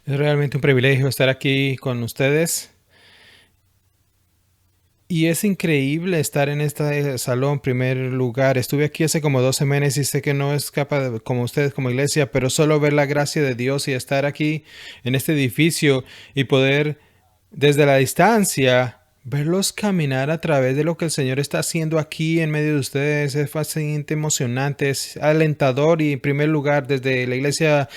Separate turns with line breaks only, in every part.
Es realmente un privilegio estar aquí con ustedes y es increíble estar en este salón en primer lugar. Estuve aquí hace como 2 semanas y sé que no es capaz como ustedes como iglesia, pero solo ver la gracia de Dios y estar aquí en este edificio y poder desde la distancia verlos caminar a través de lo que el Señor está haciendo aquí en medio de ustedes es bastante emocionante, es alentador y en primer lugar desde la iglesia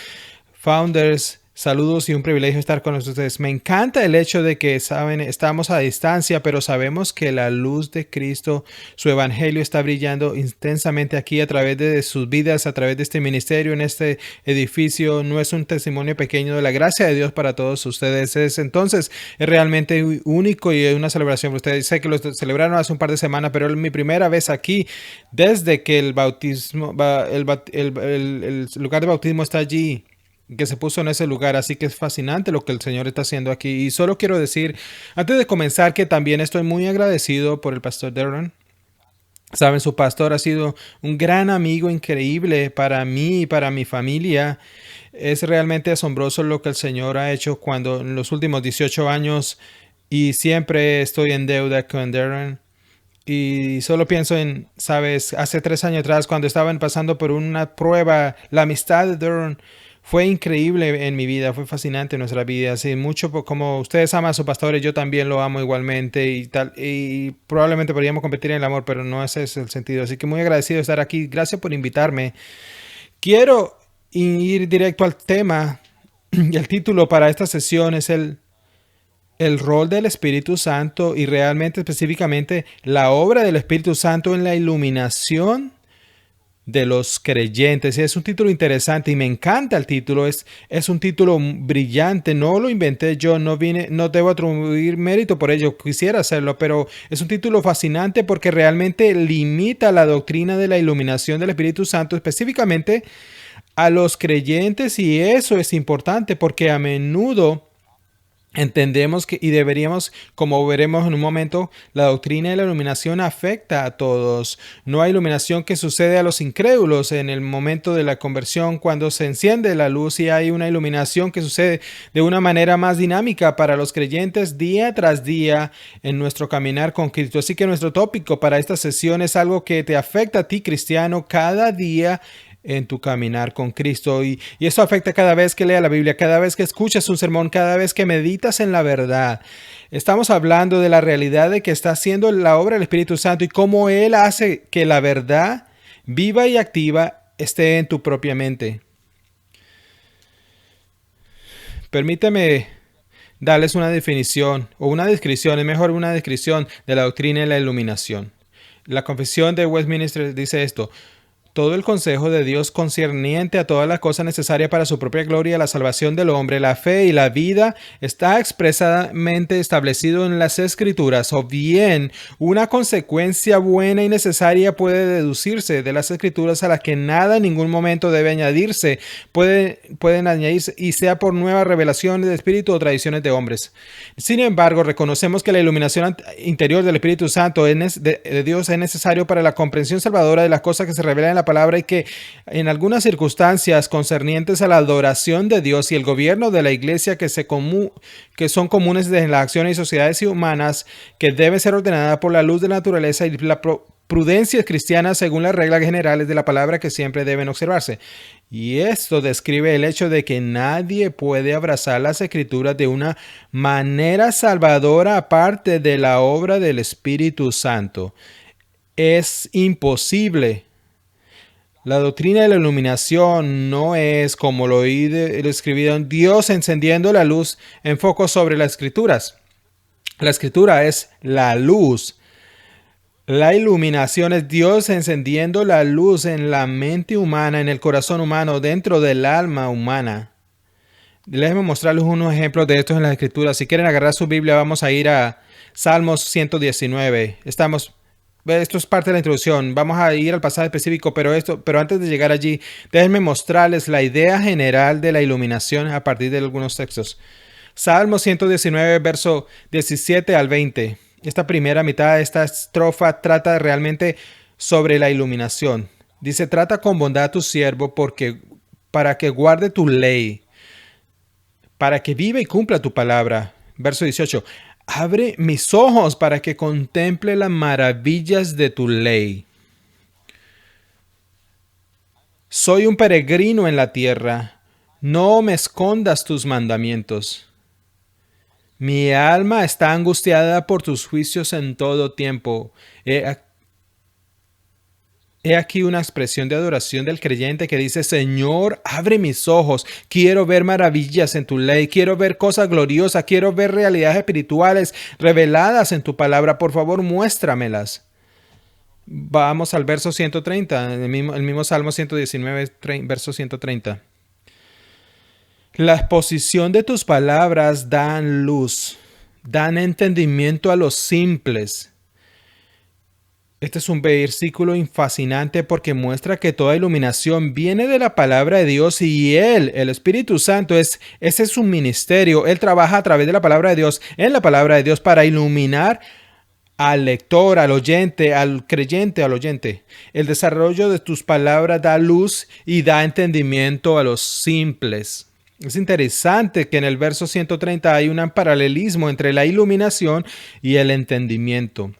Founders, saludos y un privilegio estar con ustedes. Me encanta el hecho de que saben, estamos a distancia, pero sabemos que la luz de Cristo, su evangelio está brillando intensamente aquí a través de sus vidas, a través de este ministerio, en este edificio. No es un testimonio pequeño de la gracia de Dios para todos ustedes. Entonces, es realmente único y es una celebración para ustedes. Sé que lo celebraron hace un par de semanas, pero es mi primera vez aquí desde que el bautismo, el lugar de bautismo está allí que se puso en ese lugar, así que es fascinante lo que el Señor está haciendo aquí. Y solo quiero decir, antes de comenzar, que también estoy muy agradecido por el pastor Darren. Saben, su pastor ha sido un gran amigo increíble para mí y para mi familia. Es realmente asombroso lo que el Señor ha hecho cuando en los últimos 18 años y siempre estoy en deuda con Darren. Y solo pienso en, sabes, hace 3 años atrás, cuando estaban pasando por una prueba, la amistad de Durham fue increíble en mi vida, fue fascinante en nuestra vida. Así mucho como ustedes aman a sus pastores, yo también lo amo igualmente y tal. Y probablemente podríamos competir en el amor, pero no ese es el sentido. Así que muy agradecido de estar aquí. Gracias por invitarme. Quiero ir directo al tema. Y el título para esta sesión es el rol del Espíritu Santo y realmente específicamente la obra del Espíritu Santo en la iluminación de los creyentes. Es un título interesante y me encanta el título. Es un título brillante. No lo inventé yo, no debo atribuir mérito por ello. Quisiera hacerlo, pero es un título fascinante porque realmente limita la doctrina de la iluminación del Espíritu Santo específicamente a los creyentes y eso es importante porque a menudo entendemos que y deberíamos, como veremos en un momento, la doctrina de la iluminación afecta a todos. No hay iluminación que sucede a los incrédulos en el momento de la conversión cuando se enciende la luz y hay una iluminación que sucede de una manera más dinámica para los creyentes día tras día en nuestro caminar con Cristo. Así que nuestro tópico para esta sesión es algo que te afecta a ti, cristiano, cada día en tu caminar con Cristo y eso afecta cada vez que leas la Biblia, cada vez que escuchas un sermón, cada vez que meditas en la verdad. Estamos hablando de la realidad de que está haciendo la obra del Espíritu Santo y cómo Él hace que la verdad viva y activa esté en tu propia mente. Permíteme darles una definición o una descripción, es mejor una descripción de la doctrina de la iluminación. La Confesión de Westminster dice esto: todo el consejo de Dios concerniente a todas las cosas necesarias para su propia gloria, la salvación del hombre, la fe y la vida, está expresamente establecido en las Escrituras, o bien una consecuencia buena y necesaria puede deducirse de las Escrituras a las que nada en ningún momento debe añadirse, pueden añadirse y sea por nueva revelación de espíritu o tradiciones de hombres. Sin embargo, reconocemos que la iluminación interior del Espíritu Santo de Dios es necesario para la comprensión salvadora de las cosas que se revelan en la palabra y que en algunas circunstancias concernientes a la adoración de Dios y el gobierno de la iglesia que son comunes de las acciones y sociedades humanas que deben ser ordenadas por la luz de la naturaleza y la prudencia cristiana según las reglas generales de la palabra que siempre deben observarse. Y esto describe el hecho de que nadie puede abrazar las escrituras de una manera salvadora aparte de la obra del Espíritu Santo. Es imposible. La doctrina de la iluminación no es, como lo oí escribido en Dios encendiendo la luz en foco sobre las escrituras. La escritura es la luz. La iluminación es Dios encendiendo la luz en la mente humana, en el corazón humano, dentro del alma humana. Déjenme mostrarles unos ejemplos de estos en las escrituras. Si quieren agarrar su Biblia, vamos a ir a Salmos 119. Esto es parte de la introducción. Vamos a ir al pasaje específico, pero antes de llegar allí, déjenme mostrarles la idea general de la iluminación a partir de algunos textos. Salmo 119, verso 17 al 20. Esta primera mitad de esta estrofa trata realmente sobre la iluminación. Dice: trata con bondad a tu siervo para que guarde tu ley. para que viva y cumpla tu palabra. Verso 18. Abre mis ojos para que contemple las maravillas de tu ley. Soy un peregrino en la tierra. No me escondas tus mandamientos. Mi alma está angustiada por tus juicios en todo tiempo. He aquí una expresión de adoración del creyente que dice: Señor, abre mis ojos, quiero ver maravillas en tu ley, quiero ver cosas gloriosas, quiero ver realidades espirituales reveladas en tu palabra, por favor muéstramelas. Vamos al verso 130, el mismo Salmo 119, verso 130. La exposición de tus palabras dan luz, dan entendimiento a los simples. Este es un versículo fascinante porque muestra que toda iluminación viene de la palabra de Dios y Él, el Espíritu Santo, ese es su ministerio. Él trabaja a través de la palabra de Dios, en la palabra de Dios, para iluminar al lector, al oyente, al creyente, al oyente. El desarrollo de tus palabras da luz y da entendimiento a los simples. Es interesante que en el verso 130 hay un paralelismo entre la iluminación y el entendimiento.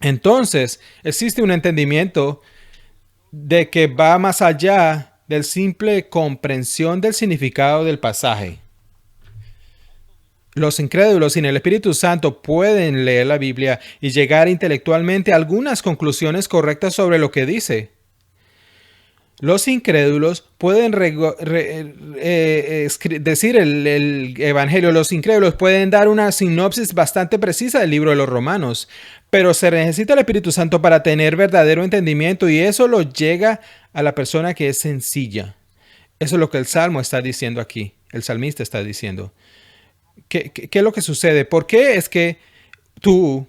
Entonces, existe un entendimiento de que va más allá del simple comprensión del significado del pasaje. Los incrédulos sin el Espíritu Santo pueden leer la Biblia y llegar intelectualmente a algunas conclusiones correctas sobre lo que dice. Los incrédulos pueden decir el Evangelio. Los incrédulos pueden dar una sinopsis bastante precisa del libro de los Romanos. Pero se necesita el Espíritu Santo para tener verdadero entendimiento y eso lo llega a la persona que es sencilla. Eso es lo que el Salmo está diciendo aquí. El salmista está diciendo. ¿Qué es lo que sucede? ¿Por qué es que tú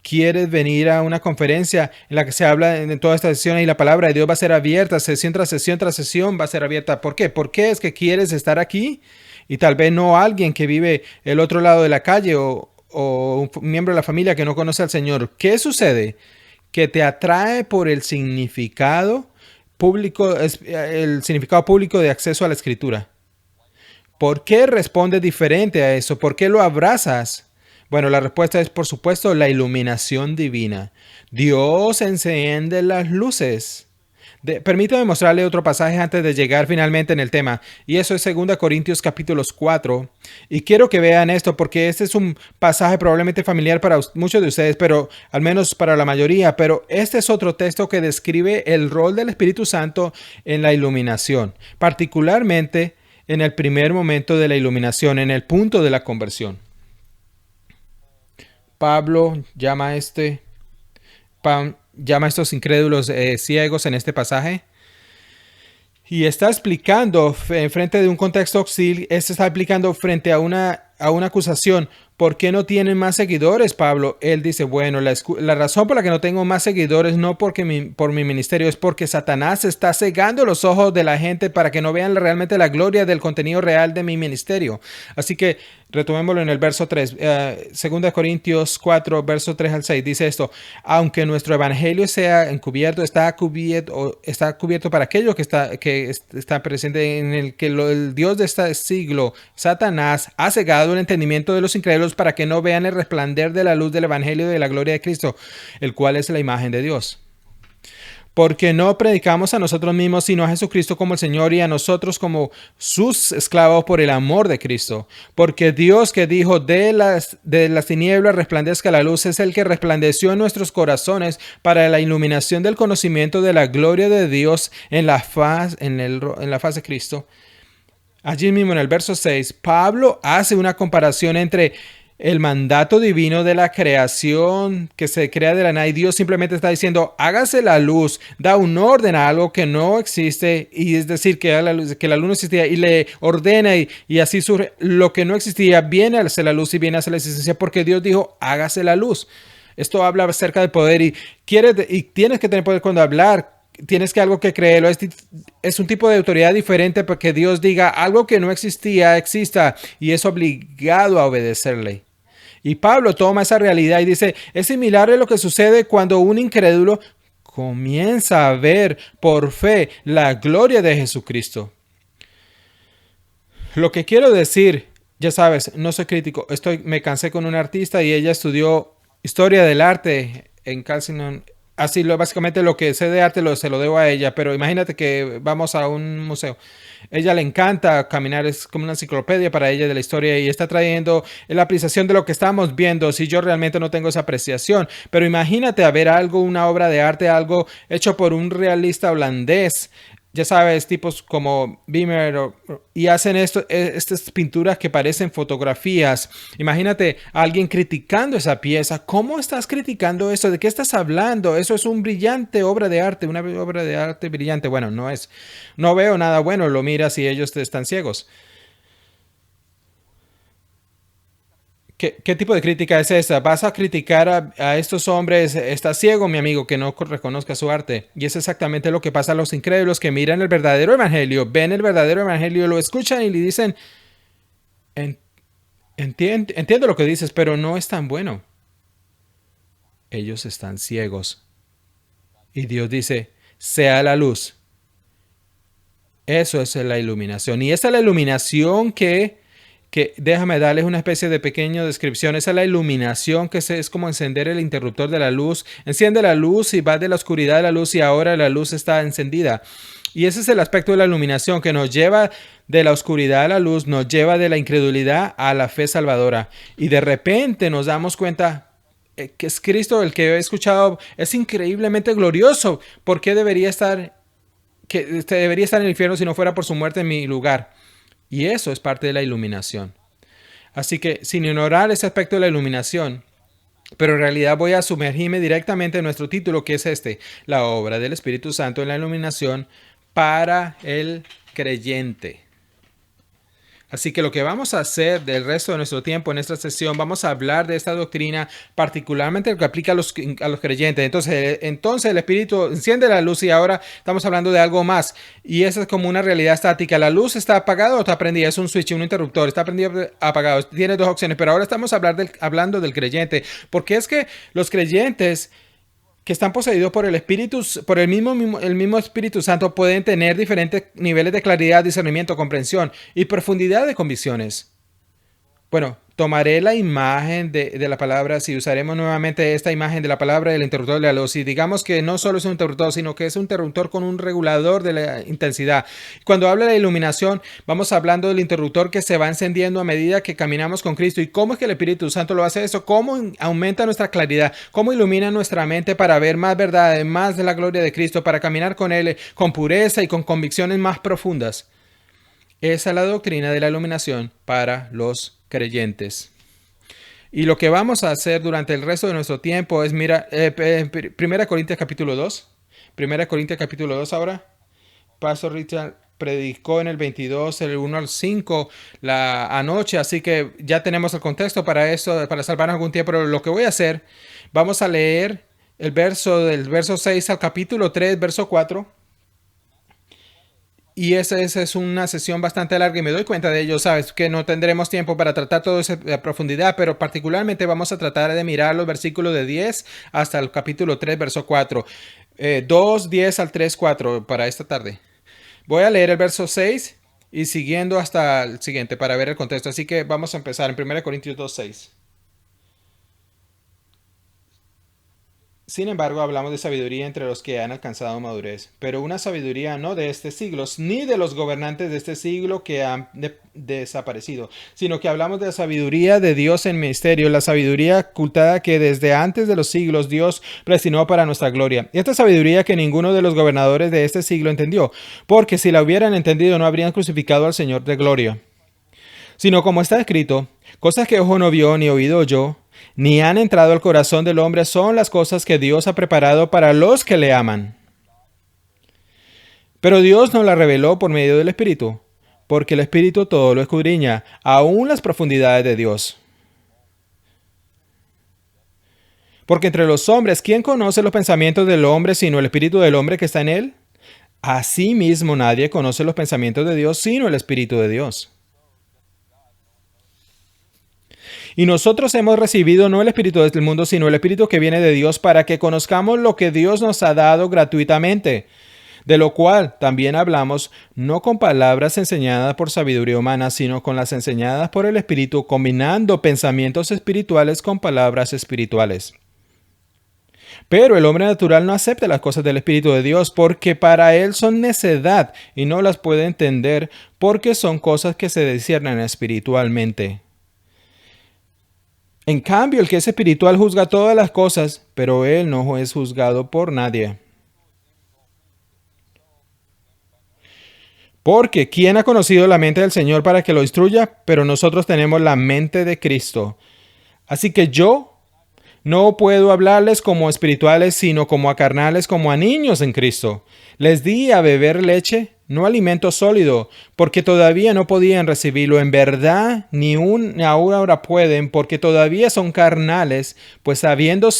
quieres venir a una conferencia en la que se habla en toda esta sesión y la palabra de Dios va a ser abierta, sesión tras sesión tras sesión va a ser abierta? ¿Por qué? ¿Por qué es que quieres estar aquí? Y tal vez no alguien que vive el otro lado de la calle o un miembro de la familia que no conoce al Señor. ¿Qué sucede? Que te atrae por el significado público de acceso a la Escritura. ¿Por qué respondes diferente a eso? ¿Por qué lo abrazas? Bueno, la respuesta es, por supuesto, la iluminación divina. Dios enciende las luces. Permítame mostrarle otro pasaje antes de llegar finalmente en el tema. Y eso es 2 Corintios capítulo 4. Y quiero que vean esto porque este es un pasaje probablemente familiar para muchos de ustedes, pero al menos para la mayoría. Pero este es otro texto que describe el rol del Espíritu Santo en la iluminación. Particularmente en el primer momento de la iluminación, en el punto de la conversión. Pablo llama a estos incrédulos ciegos en este pasaje y está explicando frente de un contexto hostil, está explicando frente a una acusación. ¿Por qué no tienen más seguidores, Pablo? Él dice, bueno, la razón por la que no tengo más seguidores no por mi ministerio, es porque Satanás está cegando los ojos de la gente para que no vean realmente la gloria del contenido real de mi ministerio. Así que retomémoslo en el verso 3, 2 Corintios 4, verso 3 al 6, dice esto: aunque nuestro evangelio sea encubierto, está cubierto para aquellos que está presente, en el que el Dios de este siglo, Satanás, ha cegado el entendimiento de los incrédulos para que no vean el resplandor de la luz del evangelio de la gloria de Cristo, el cual es la imagen de Dios. Porque no predicamos a nosotros mismos, sino a Jesucristo como el Señor y a nosotros como sus esclavos por el amor de Cristo. Porque Dios, que dijo de las tinieblas resplandezca la luz, es el que resplandeció en nuestros corazones para la iluminación del conocimiento de la gloria de Dios en la faz de Cristo. Allí mismo en el verso 6, Pablo hace una comparación entre el mandato divino de la creación que se crea de la nada, y Dios simplemente está diciendo, hágase la luz, da un orden a algo que no existe, y es decir, que la luz no existía, y le ordena, y así surge lo que no existía, viene a hacer la luz y viene a hacer la existencia, porque Dios dijo, hágase la luz. Esto habla acerca del poder, y tienes que tener poder cuando hablar. Tienes que algo que creerlo. Es un tipo de autoridad diferente porque Dios diga algo que no existía, exista, y es obligado a obedecerle. Y Pablo toma esa realidad y dice, es similar a lo que sucede cuando un incrédulo comienza a ver por fe la gloria de Jesucristo. Lo que quiero decir Ya sabes, no soy crítico. Me cansé con una artista y ella estudió historia del arte en Calcinon. Así, básicamente lo que sé de arte se lo debo a ella, pero imagínate que vamos a un museo. Ella le encanta caminar, es como una enciclopedia para ella de la historia y está trayendo la apreciación de lo que estamos viendo. Si yo realmente no tengo esa apreciación, pero imagínate a ver algo, una obra de arte, algo hecho por un realista holandés, ya sabes, tipos como Beamer y hacen estas pinturas que parecen fotografías. Imagínate a alguien criticando esa pieza. ¿Cómo estás criticando eso? ¿De qué estás hablando? Eso es un brillante obra de arte, una obra de arte brillante. Bueno, no es. No veo nada bueno, lo miras y ellos están ciegos. ¿Qué tipo de crítica es esa? ¿Vas a criticar a estos hombres? Está ciego, mi amigo, que no reconozca su arte. Y es exactamente lo que pasa a los incrédulos que miran el verdadero evangelio, ven el verdadero evangelio, lo escuchan y le dicen, "En- entiendo lo que dices, pero no es tan bueno." Ellos están ciegos. Y Dios dice, sea la luz. Eso es la iluminación. Y esa es la iluminación que déjame darles una especie de pequeña descripción. Esa es la iluminación es como encender el interruptor de la luz. Enciende la luz y va de la oscuridad a la luz y ahora la luz está encendida. Y ese es el aspecto de la iluminación que nos lleva de la oscuridad a la luz, nos lleva de la incredulidad a la fe salvadora. Y de repente nos damos cuenta que es Cristo el que he escuchado, es increíblemente glorioso. ¿Por qué debería estar en el infierno si no fuera por su muerte en mi lugar? Y eso es parte de la iluminación. Así que sin ignorar ese aspecto de la iluminación, pero en realidad voy a sumergirme directamente en nuestro título, que es la obra del Espíritu Santo en la iluminación para el creyente. Así que lo que vamos a hacer del resto de nuestro tiempo en esta sesión, vamos a hablar de esta doctrina, particularmente lo que aplica a los creyentes. Entonces el Espíritu enciende la luz y ahora estamos hablando de algo más. Y esa es como una realidad estática. La luz está apagada o está prendida. Es un switch, un interruptor. Está prendido o apagado. Tiene dos opciones. Pero ahora estamos hablando del creyente. Porque es que los creyentes que están poseídos por el Espíritu, por el mismo Espíritu Santo, pueden tener diferentes niveles de claridad, discernimiento, comprensión y profundidad de convicciones. Bueno, tomaré la imagen de la palabra, si usaremos nuevamente esta imagen de la palabra del interruptor de la luz, y digamos que no solo es un interruptor, sino que es un interruptor con un regulador de la intensidad. Cuando habla de iluminación, vamos hablando del interruptor que se va encendiendo a medida que caminamos con Cristo. ¿Y cómo es que el Espíritu Santo lo hace eso? ¿Cómo aumenta nuestra claridad? ¿Cómo ilumina nuestra mente para ver más verdad, más de la gloria de Cristo, para caminar con Él con pureza y con convicciones más profundas? Esa es la doctrina de la iluminación para los creyentes. Y lo que vamos a hacer durante el resto de nuestro tiempo es, mira, 1 Corintios capítulo 2. 1 Corintios capítulo 2 ahora. Pastor Richard predicó en el 22, el 1 al 5 la anoche, así que ya tenemos el contexto para eso, para salvarnos algún tiempo. Pero lo que voy a hacer, vamos a leer el del verso 6 al capítulo 3, verso 4. Y esa es una sesión bastante larga y me doy cuenta de ello, sabes, que no tendremos tiempo para tratar todo eso a profundidad, pero particularmente vamos a tratar de mirar los versículos de 10 hasta el capítulo 3, verso 4. 2, 10 al 3, 4 para esta tarde. Voy a leer el verso 6 y siguiendo hasta el siguiente para ver el contexto. Así que vamos a empezar en 1 Corintios 2, 6. Sin embargo, hablamos de sabiduría entre los que han alcanzado madurez, pero una sabiduría no de este siglo, ni de los gobernantes de este siglo que han desaparecido, sino que hablamos de la sabiduría de Dios en misterio, la sabiduría ocultada que desde antes de los siglos Dios predestinó para nuestra gloria. Y esta sabiduría que ninguno de los gobernadores de este siglo entendió, porque si la hubieran entendido no habrían crucificado al Señor de gloria. Sino como está escrito, cosas que ojo no vio ni oído oyó, ni han entrado al corazón del hombre son las cosas que Dios ha preparado para los que le aman. Pero Dios nos la reveló por medio del Espíritu, porque el Espíritu todo lo escudriña, aún las profundidades de Dios. Porque entre los hombres, ¿quién conoce los pensamientos del hombre sino el Espíritu del hombre que está en él? Asimismo, nadie conoce los pensamientos de Dios sino el Espíritu de Dios. Y nosotros hemos recibido no el Espíritu del mundo, sino el Espíritu que viene de Dios para que conozcamos lo que Dios nos ha dado gratuitamente. de lo cual también hablamos, no con palabras enseñadas por sabiduría humana, sino con las enseñadas por el Espíritu, combinando pensamientos espirituales con palabras espirituales. Pero el hombre natural no acepta las cosas del Espíritu de Dios porque para él son necedad y no las puede entender porque son cosas que se disciernen espiritualmente. En cambio, el que es espiritual juzga todas las cosas, pero él no es juzgado por nadie. Porque ¿quién ha conocido la mente del Señor para que lo instruya? Pero nosotros tenemos la mente de Cristo. Así que yo no puedo hablarles como espirituales, sino como a carnales, como a niños en Cristo. Les di a beber leche, no alimento sólido, porque todavía no podían recibirlo. En verdad, ni ahora pueden, porque todavía son carnales, pues habiendo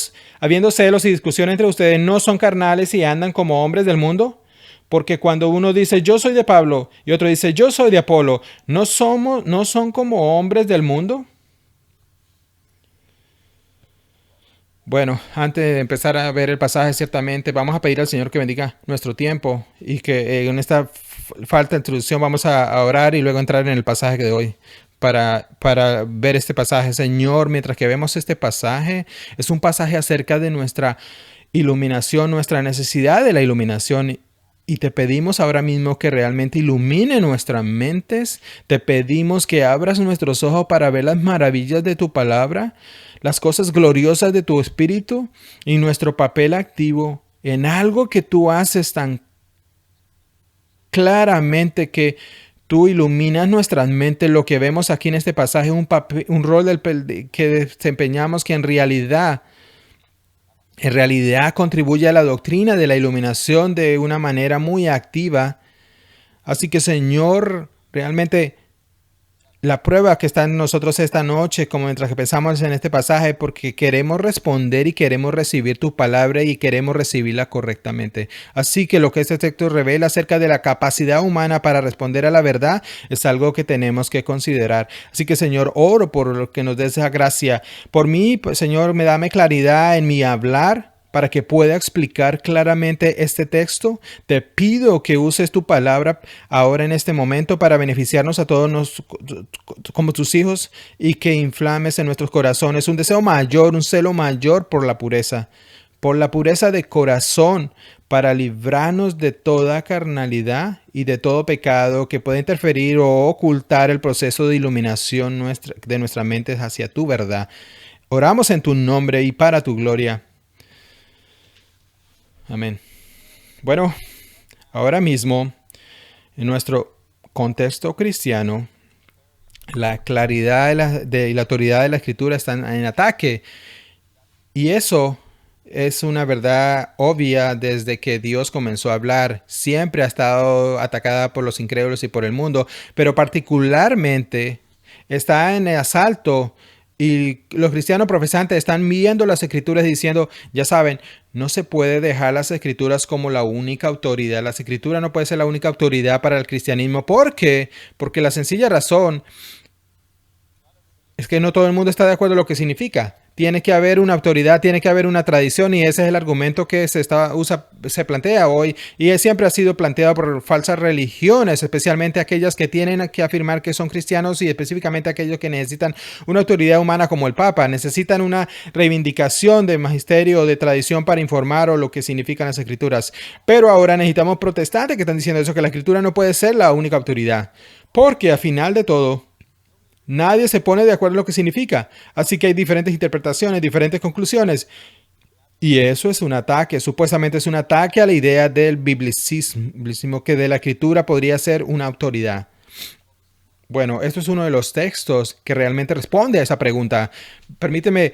celos y discusión entre ustedes, no son carnales y andan como hombres del mundo. Porque cuando uno dice yo soy de Pablo y otro dice yo soy de Apolo, ¿no son como hombres del mundo? Bueno, antes de empezar a ver el pasaje, ciertamente vamos a pedir al Señor que bendiga nuestro tiempo y que en esta falta de introducción vamos a orar y luego entrar en el pasaje de hoy para ver este pasaje. Señor, mientras que vemos este pasaje, es un pasaje acerca de nuestra iluminación, nuestra necesidad de la iluminación. Y te pedimos ahora mismo que realmente ilumine nuestras mentes. Te pedimos que abras nuestros ojos para ver las maravillas de tu palabra, las cosas gloriosas de tu espíritu y nuestro papel activo en algo que tú haces tan claramente que tú iluminas nuestras mentes. Lo que vemos aquí en este pasaje, un rol que desempeñamos que en realidad contribuye a la doctrina de la iluminación de una manera muy activa. Así que, Señor, realmente la prueba que está en nosotros esta noche, como mientras que pensamos en este pasaje, porque queremos responder y queremos recibir tu palabra y queremos recibirla correctamente. Así que lo que este texto revela acerca de la capacidad humana para responder a la verdad es algo que tenemos que considerar. Así que, Señor, oro por lo que nos des esa gracia. Por mí, pues, Señor, dame claridad en mi hablar para que pueda explicar claramente este texto. Te pido que uses tu palabra ahora en este momento para beneficiarnos a todos como tus hijos y que inflames en nuestros corazones un deseo mayor, un celo mayor por la pureza de corazón, para librarnos de toda carnalidad y de todo pecado que pueda interferir o ocultar el proceso de iluminación de nuestras mentes hacia tu verdad. Oramos en tu nombre y para tu gloria. Amén. Bueno, ahora mismo, en nuestro contexto cristiano, la claridad y la autoridad de la Escritura están en ataque. Y eso es una verdad obvia desde que Dios comenzó a hablar. Siempre ha estado atacada por los incrédulos y por el mundo, pero particularmente está en asalto. Y los cristianos profesantes están viendo las escrituras diciendo, ya saben, no se puede dejar las escrituras como la única autoridad. Las escrituras no puede ser la única autoridad para el cristianismo. ¿Por qué? Porque la sencilla razón es que no todo el mundo está de acuerdo en lo que significa. Tiene que haber una autoridad, tiene que haber una tradición y ese es el argumento que se plantea hoy y siempre ha sido planteado por falsas religiones, especialmente aquellas que tienen que afirmar que son cristianos y específicamente aquellos que necesitan una autoridad humana como el Papa, necesitan una reivindicación de magisterio o de tradición para informar o lo que significan las escrituras. Pero ahora necesitamos protestantes que están diciendo eso, que la escritura no puede ser la única autoridad, porque al final de todo, nadie se pone de acuerdo en lo que significa. Así que hay diferentes interpretaciones, diferentes conclusiones. Y eso es un ataque. Supuestamente es un ataque a la idea del biblicismo, que de la escritura podría ser una autoridad. Bueno, esto es uno de los textos que realmente responde a esa pregunta. Permíteme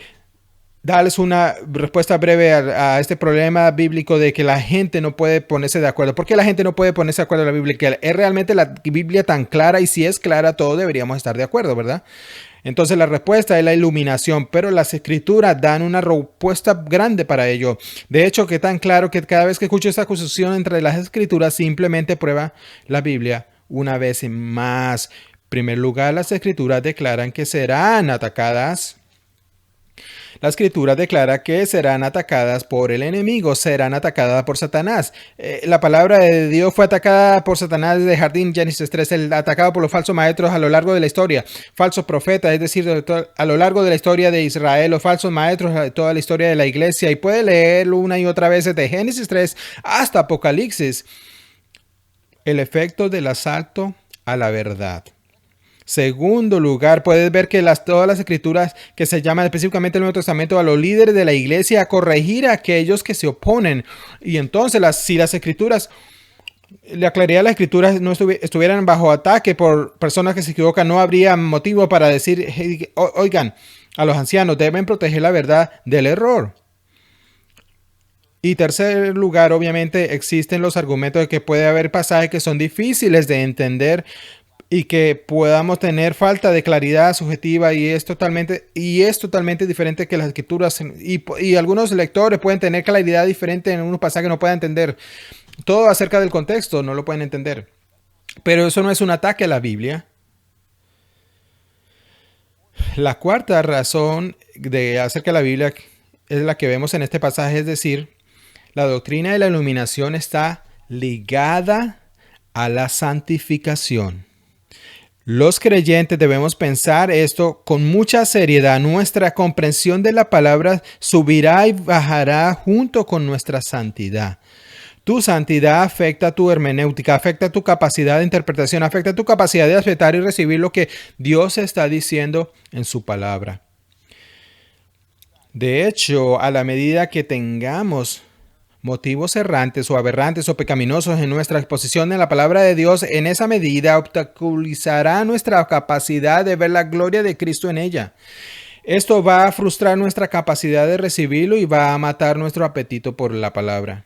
darles una respuesta breve a este problema bíblico de que la gente no puede ponerse de acuerdo. ¿Por qué la gente no puede ponerse de acuerdo en la Biblia? Que ¿es realmente la Biblia tan clara? Y si es clara, todos deberíamos estar de acuerdo, ¿verdad? Entonces la respuesta es la iluminación, pero las escrituras dan una respuesta grande para ello. De hecho, que tan claro que cada vez que escucho esta acusación entre las escrituras, simplemente prueba la Biblia una vez más. En primer lugar, las escrituras declaran que serán atacadas La escritura declara que serán atacadas por el enemigo, serán atacadas por Satanás. La palabra de Dios fue atacada por Satanás desde el jardín, Génesis 3, atacado por los falsos maestros a lo largo de la historia, falsos profetas, es decir, a lo largo de la historia de Israel, los falsos maestros, toda la historia de la iglesia, y puede leerlo una y otra vez desde Génesis 3 hasta Apocalipsis. El efecto del asalto a la verdad. Segundo lugar, puedes ver que todas las escrituras que se llaman específicamente el Nuevo Testamento a los líderes de la iglesia a corregir a aquellos que se oponen. Y entonces, si las escrituras, la claridad de las escrituras no estuvieran bajo ataque por personas que se equivocan, no habría motivo para decir, hey, oigan, a los ancianos deben proteger la verdad del error. Y tercer lugar, obviamente, existen los argumentos de que puede haber pasajes que son difíciles de entender y que podamos tener falta de claridad subjetiva y es totalmente diferente que las escrituras y algunos lectores pueden tener claridad diferente en unos pasajes que no pueden entender todo acerca del contexto, no lo pueden entender, pero eso no es un ataque a la Biblia. La cuarta razón acerca de la Biblia es la que vemos en este pasaje, es decir, la doctrina de la iluminación está ligada a la santificación. Los creyentes debemos pensar esto con mucha seriedad. Nuestra comprensión de la palabra subirá y bajará junto con nuestra santidad. Tu santidad afecta tu hermenéutica, afecta tu capacidad de interpretación, afecta tu capacidad de aceptar y recibir lo que Dios está diciendo en su palabra. De hecho, a la medida que tengamos motivos errantes o aberrantes o pecaminosos en nuestra exposición de la palabra de Dios, en esa medida obstaculizará nuestra capacidad de ver la gloria de Cristo en ella. Esto va a frustrar nuestra capacidad de recibirlo y va a matar nuestro apetito por la palabra.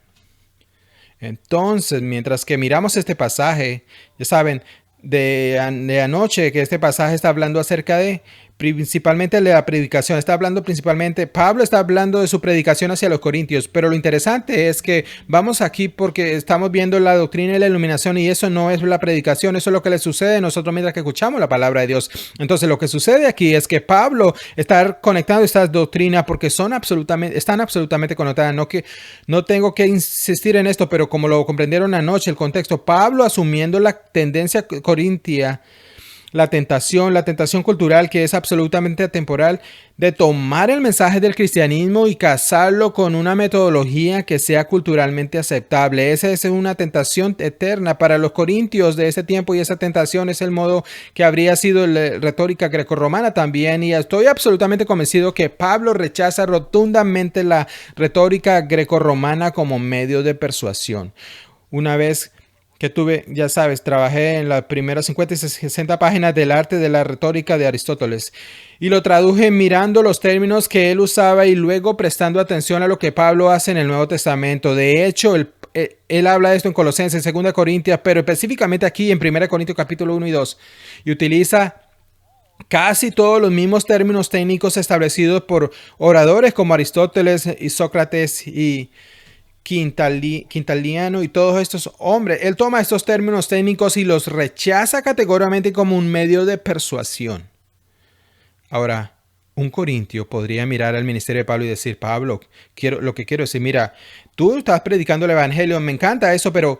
Entonces, mientras que miramos este pasaje, ya saben, de anoche que este pasaje está hablando acerca de principalmente de la predicación, Pablo está hablando de su predicación hacia los corintios, pero lo interesante es que vamos aquí porque estamos viendo la doctrina y la iluminación y eso no es la predicación, eso es lo que le sucede a nosotros mientras que escuchamos la palabra de Dios. Entonces lo que sucede aquí es que Pablo está conectando estas doctrinas porque están absolutamente conectadas. No tengo que insistir en esto, pero como lo comprendieron anoche, el contexto, Pablo asumiendo la tendencia corintia, la tentación cultural que es absolutamente atemporal de tomar el mensaje del cristianismo y casarlo con una metodología que sea culturalmente aceptable. Esa es una tentación eterna para los corintios de ese tiempo y esa tentación es el modo que habría sido la retórica grecorromana también. Y estoy absolutamente convencido que Pablo rechaza rotundamente la retórica grecorromana como medio de persuasión. Una vez que ya sabes, trabajé en las primeras 50 y 60 páginas del arte de la retórica de Aristóteles y lo traduje mirando los términos que él usaba y luego prestando atención a lo que Pablo hace en el Nuevo Testamento. De hecho, él habla de esto en Colosenses, 2 Corintios, pero específicamente aquí en 1 Corintios capítulo 1 y 2 y utiliza casi todos los mismos términos técnicos establecidos por oradores como Aristóteles y Sócrates y Quintiliano y todos estos hombres. Él toma estos términos técnicos y los rechaza categóricamente como un medio de persuasión. Ahora, un corintio podría mirar al ministerio de Pablo y decir, Pablo, lo que quiero decir, mira, tú estás predicando el evangelio, me encanta eso, pero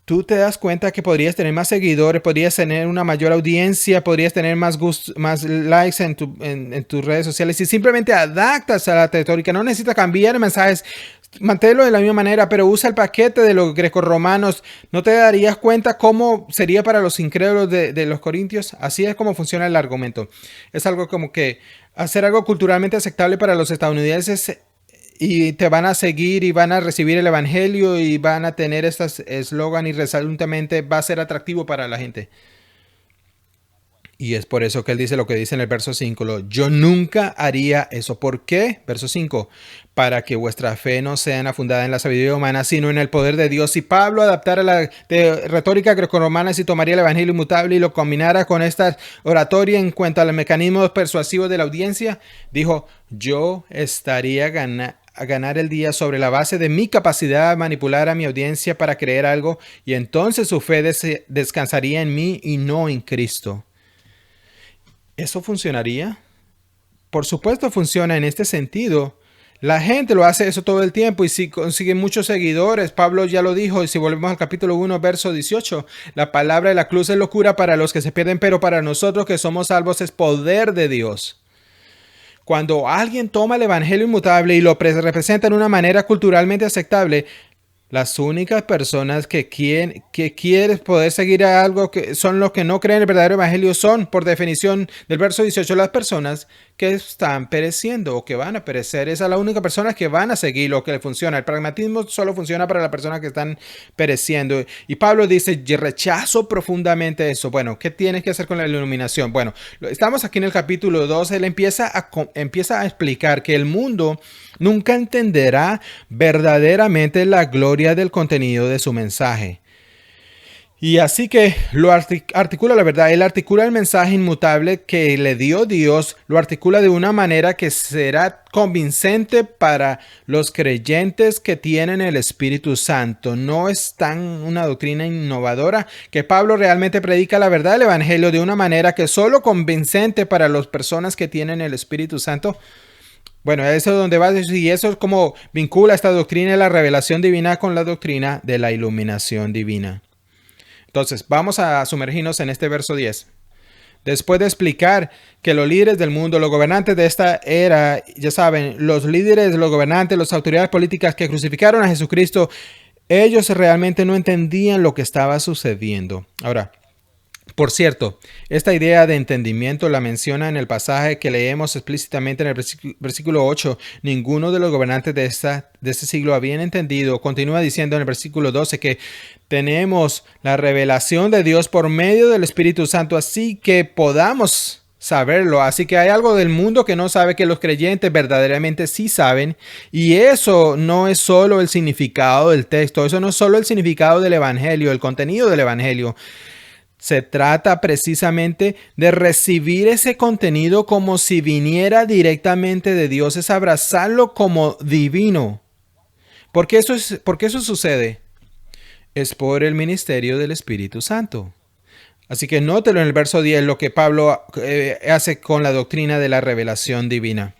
tú te das cuenta que podrías tener más seguidores, podrías tener una mayor audiencia, podrías tener más likes en tus redes sociales si simplemente adaptas a la retórica. No necesitas cambiar mensajes, manténlo de la misma manera, pero usa el paquete de los grecorromanos. ¿No te darías cuenta cómo sería para los incrédulos de los corintios? Así es como funciona el argumento. Es algo como que hacer algo culturalmente aceptable para los estadounidenses y te van a seguir y van a recibir el evangelio y van a tener estas eslogan y resultamente va a ser atractivo para la gente. Y es por eso que él dice lo que dice en el verso 5. Yo nunca haría eso. ¿Por qué? Verso 5. Para que vuestra fe no sea fundada en la sabiduría humana, sino en el poder de Dios. Si Pablo adaptara la retórica grecorromana, si tomaría el evangelio inmutable y lo combinara con esta oratoria en cuanto a los mecanismos persuasivos de la audiencia, dijo, yo estaría a ganar el día sobre la base de mi capacidad de manipular a mi audiencia para creer algo y entonces su fe descansaría en mí y no en Cristo. ¿Eso funcionaría? por supuesto funciona en este sentido. La gente lo hace eso todo el tiempo y si consigue muchos seguidores, Pablo ya lo dijo, y si volvemos al capítulo 1, verso 18, la palabra de la cruz es locura para los que se pierden, pero para nosotros que somos salvos es poder de Dios. Cuando alguien toma el evangelio inmutable y lo representa de una manera culturalmente aceptable, las únicas personas que quieren poder seguir a algo que son los que no creen en el verdadero evangelio son, por definición del verso 18, las personas que están pereciendo o que van a perecer. Esa es la única persona que van a seguir lo que le funciona. El pragmatismo solo funciona para las personas que están pereciendo. Y Pablo dice, yo rechazo profundamente eso. Bueno, ¿qué tienes que hacer con la iluminación? Bueno, estamos aquí en el capítulo 2. Él empieza a explicar que el mundo nunca entenderá verdaderamente la gloria del contenido de su mensaje. Y así que lo articula la verdad. Él articula el mensaje inmutable que le dio Dios, lo articula de una manera que será convincente para los creyentes que tienen el Espíritu Santo. No es tan una doctrina innovadora que Pablo realmente predica la verdad del Evangelio de una manera que es solo convincente para las personas que tienen el Espíritu Santo. Bueno, eso es donde va, y eso es como vincula esta doctrina de la revelación divina con la doctrina de la iluminación divina. Entonces, vamos a sumergirnos en este verso 10. Después de explicar que los líderes del mundo, los gobernantes de esta era, ya saben, los líderes, los gobernantes, las autoridades políticas que crucificaron a Jesucristo, ellos realmente no entendían lo que estaba sucediendo. Ahora, por cierto, esta idea de entendimiento la menciona en el pasaje que leemos explícitamente en el versículo 8. Ninguno de los gobernantes de este siglo habían entendido. Continúa diciendo en el versículo 12 que tenemos la revelación de Dios por medio del Espíritu Santo, así que podamos saberlo. Así que hay algo del mundo que no sabe que los creyentes verdaderamente sí saben. Y eso no es solo el significado del texto, eso no es solo el significado del Evangelio, el contenido del Evangelio. Se trata precisamente de recibir ese contenido como si viniera directamente de Dios, es abrazarlo como divino. ¿Por qué eso sucede? Es por el ministerio del Espíritu Santo. Así que nótelo en el verso 10 lo que Pablo hace con la doctrina de la revelación divina.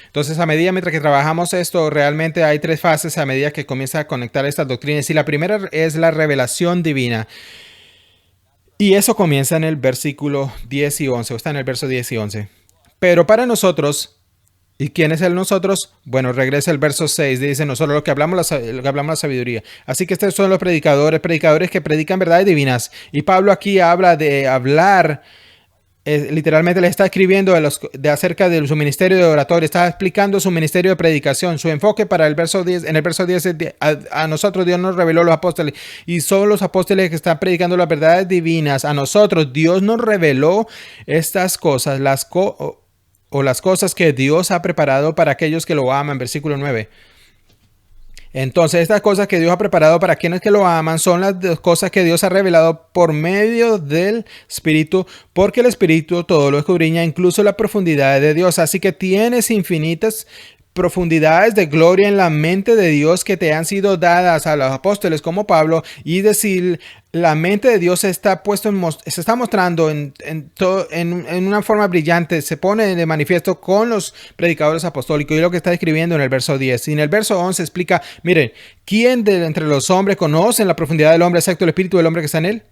Entonces, a medida mientras que trabajamos esto, realmente hay tres fases a medida que comienza a conectar estas doctrinas. Y la primera es la revelación divina. Y eso comienza en el versículo 10 y 11, o está en el verso 10 y 11. Pero para nosotros, ¿y quién es el nosotros? Bueno, regresa el verso 6, dice nosotros lo que hablamos la sabiduría. Así que estos son los predicadores que predican verdades divinas. Y Pablo aquí habla de hablar, literalmente le está escribiendo acerca de su ministerio de oratoria, está explicando su ministerio de predicación, su enfoque para el verso 10. En el verso 10 a nosotros Dios nos reveló los apóstoles y son los apóstoles que están predicando las verdades divinas. A nosotros Dios nos reveló estas cosas, las cosas que Dios ha preparado para aquellos que lo aman. Versículo 9. Entonces, estas cosas que Dios ha preparado para quienes que lo aman son las cosas que Dios ha revelado por medio del Espíritu, porque el Espíritu todo lo escudriña, incluso la profundidad de Dios. Así que tienes infinitas profundidades de gloria en la mente de Dios que te han sido dadas a los apóstoles como Pablo, y decir, la mente de Dios se está mostrando en una forma brillante, se pone de manifiesto con los predicadores apostólicos, y lo que está escribiendo en el verso 10. Y en el verso 11 explica, miren, ¿quién de entre los hombres conoce la profundidad del hombre excepto el espíritu del hombre que está en él?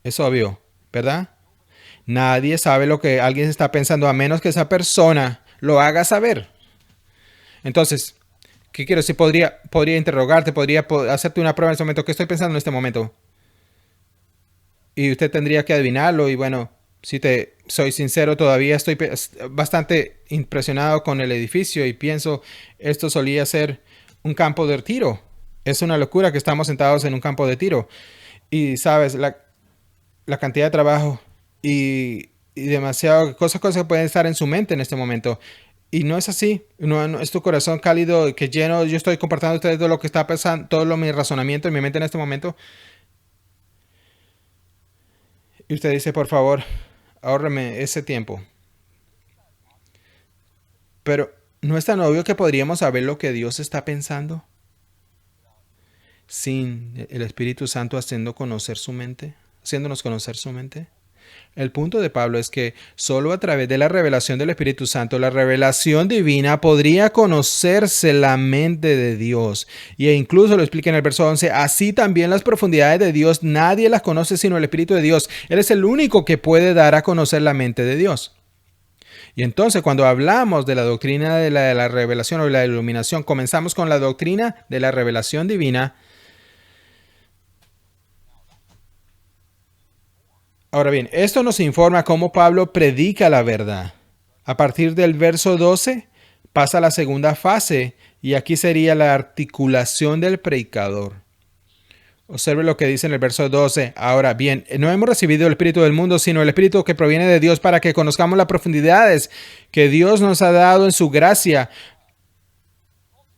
Es obvio, ¿verdad? Nadie sabe lo que alguien está pensando a menos que esa persona lo haga saber. Entonces, ¿qué quiero decir? Podría interrogarte, podría hacerte una prueba en este momento. ¿Qué estoy pensando en este momento? Y usted tendría que adivinarlo. Y bueno, si te soy sincero, todavía estoy bastante impresionado con el edificio y pienso, esto solía ser un campo de tiro. Es una locura que estamos sentados en un campo de tiro. Y sabes, la cantidad de trabajo y demasiado cosas que pueden estar en su mente en este momento. Y no es así, no es tu corazón cálido que lleno. Yo estoy compartiendo a ustedes todo lo que está pasando, mi razonamiento en mi mente en este momento. Y usted dice, por favor, ahórreme ese tiempo. Pero ¿no es tan obvio que podríamos saber lo que Dios está pensando sin el Espíritu Santo haciéndonos conocer su mente? El punto de Pablo es que solo a través de la revelación del Espíritu Santo, la revelación divina, podría conocerse la mente de Dios. E incluso lo explica en el verso 11, así también las profundidades de Dios, nadie las conoce sino el Espíritu de Dios. Él es el único que puede dar a conocer la mente de Dios. Y entonces cuando hablamos de la doctrina de la revelación o de la iluminación, comenzamos con la doctrina de la revelación divina. Ahora bien, esto nos informa cómo Pablo predica la verdad. A partir del verso 12 pasa a la segunda fase y aquí sería la articulación del predicador. Observe lo que dice en el verso 12. Ahora bien, no hemos recibido el Espíritu del mundo, sino el Espíritu que proviene de Dios para que conozcamos las profundidades que Dios nos ha dado en su gracia.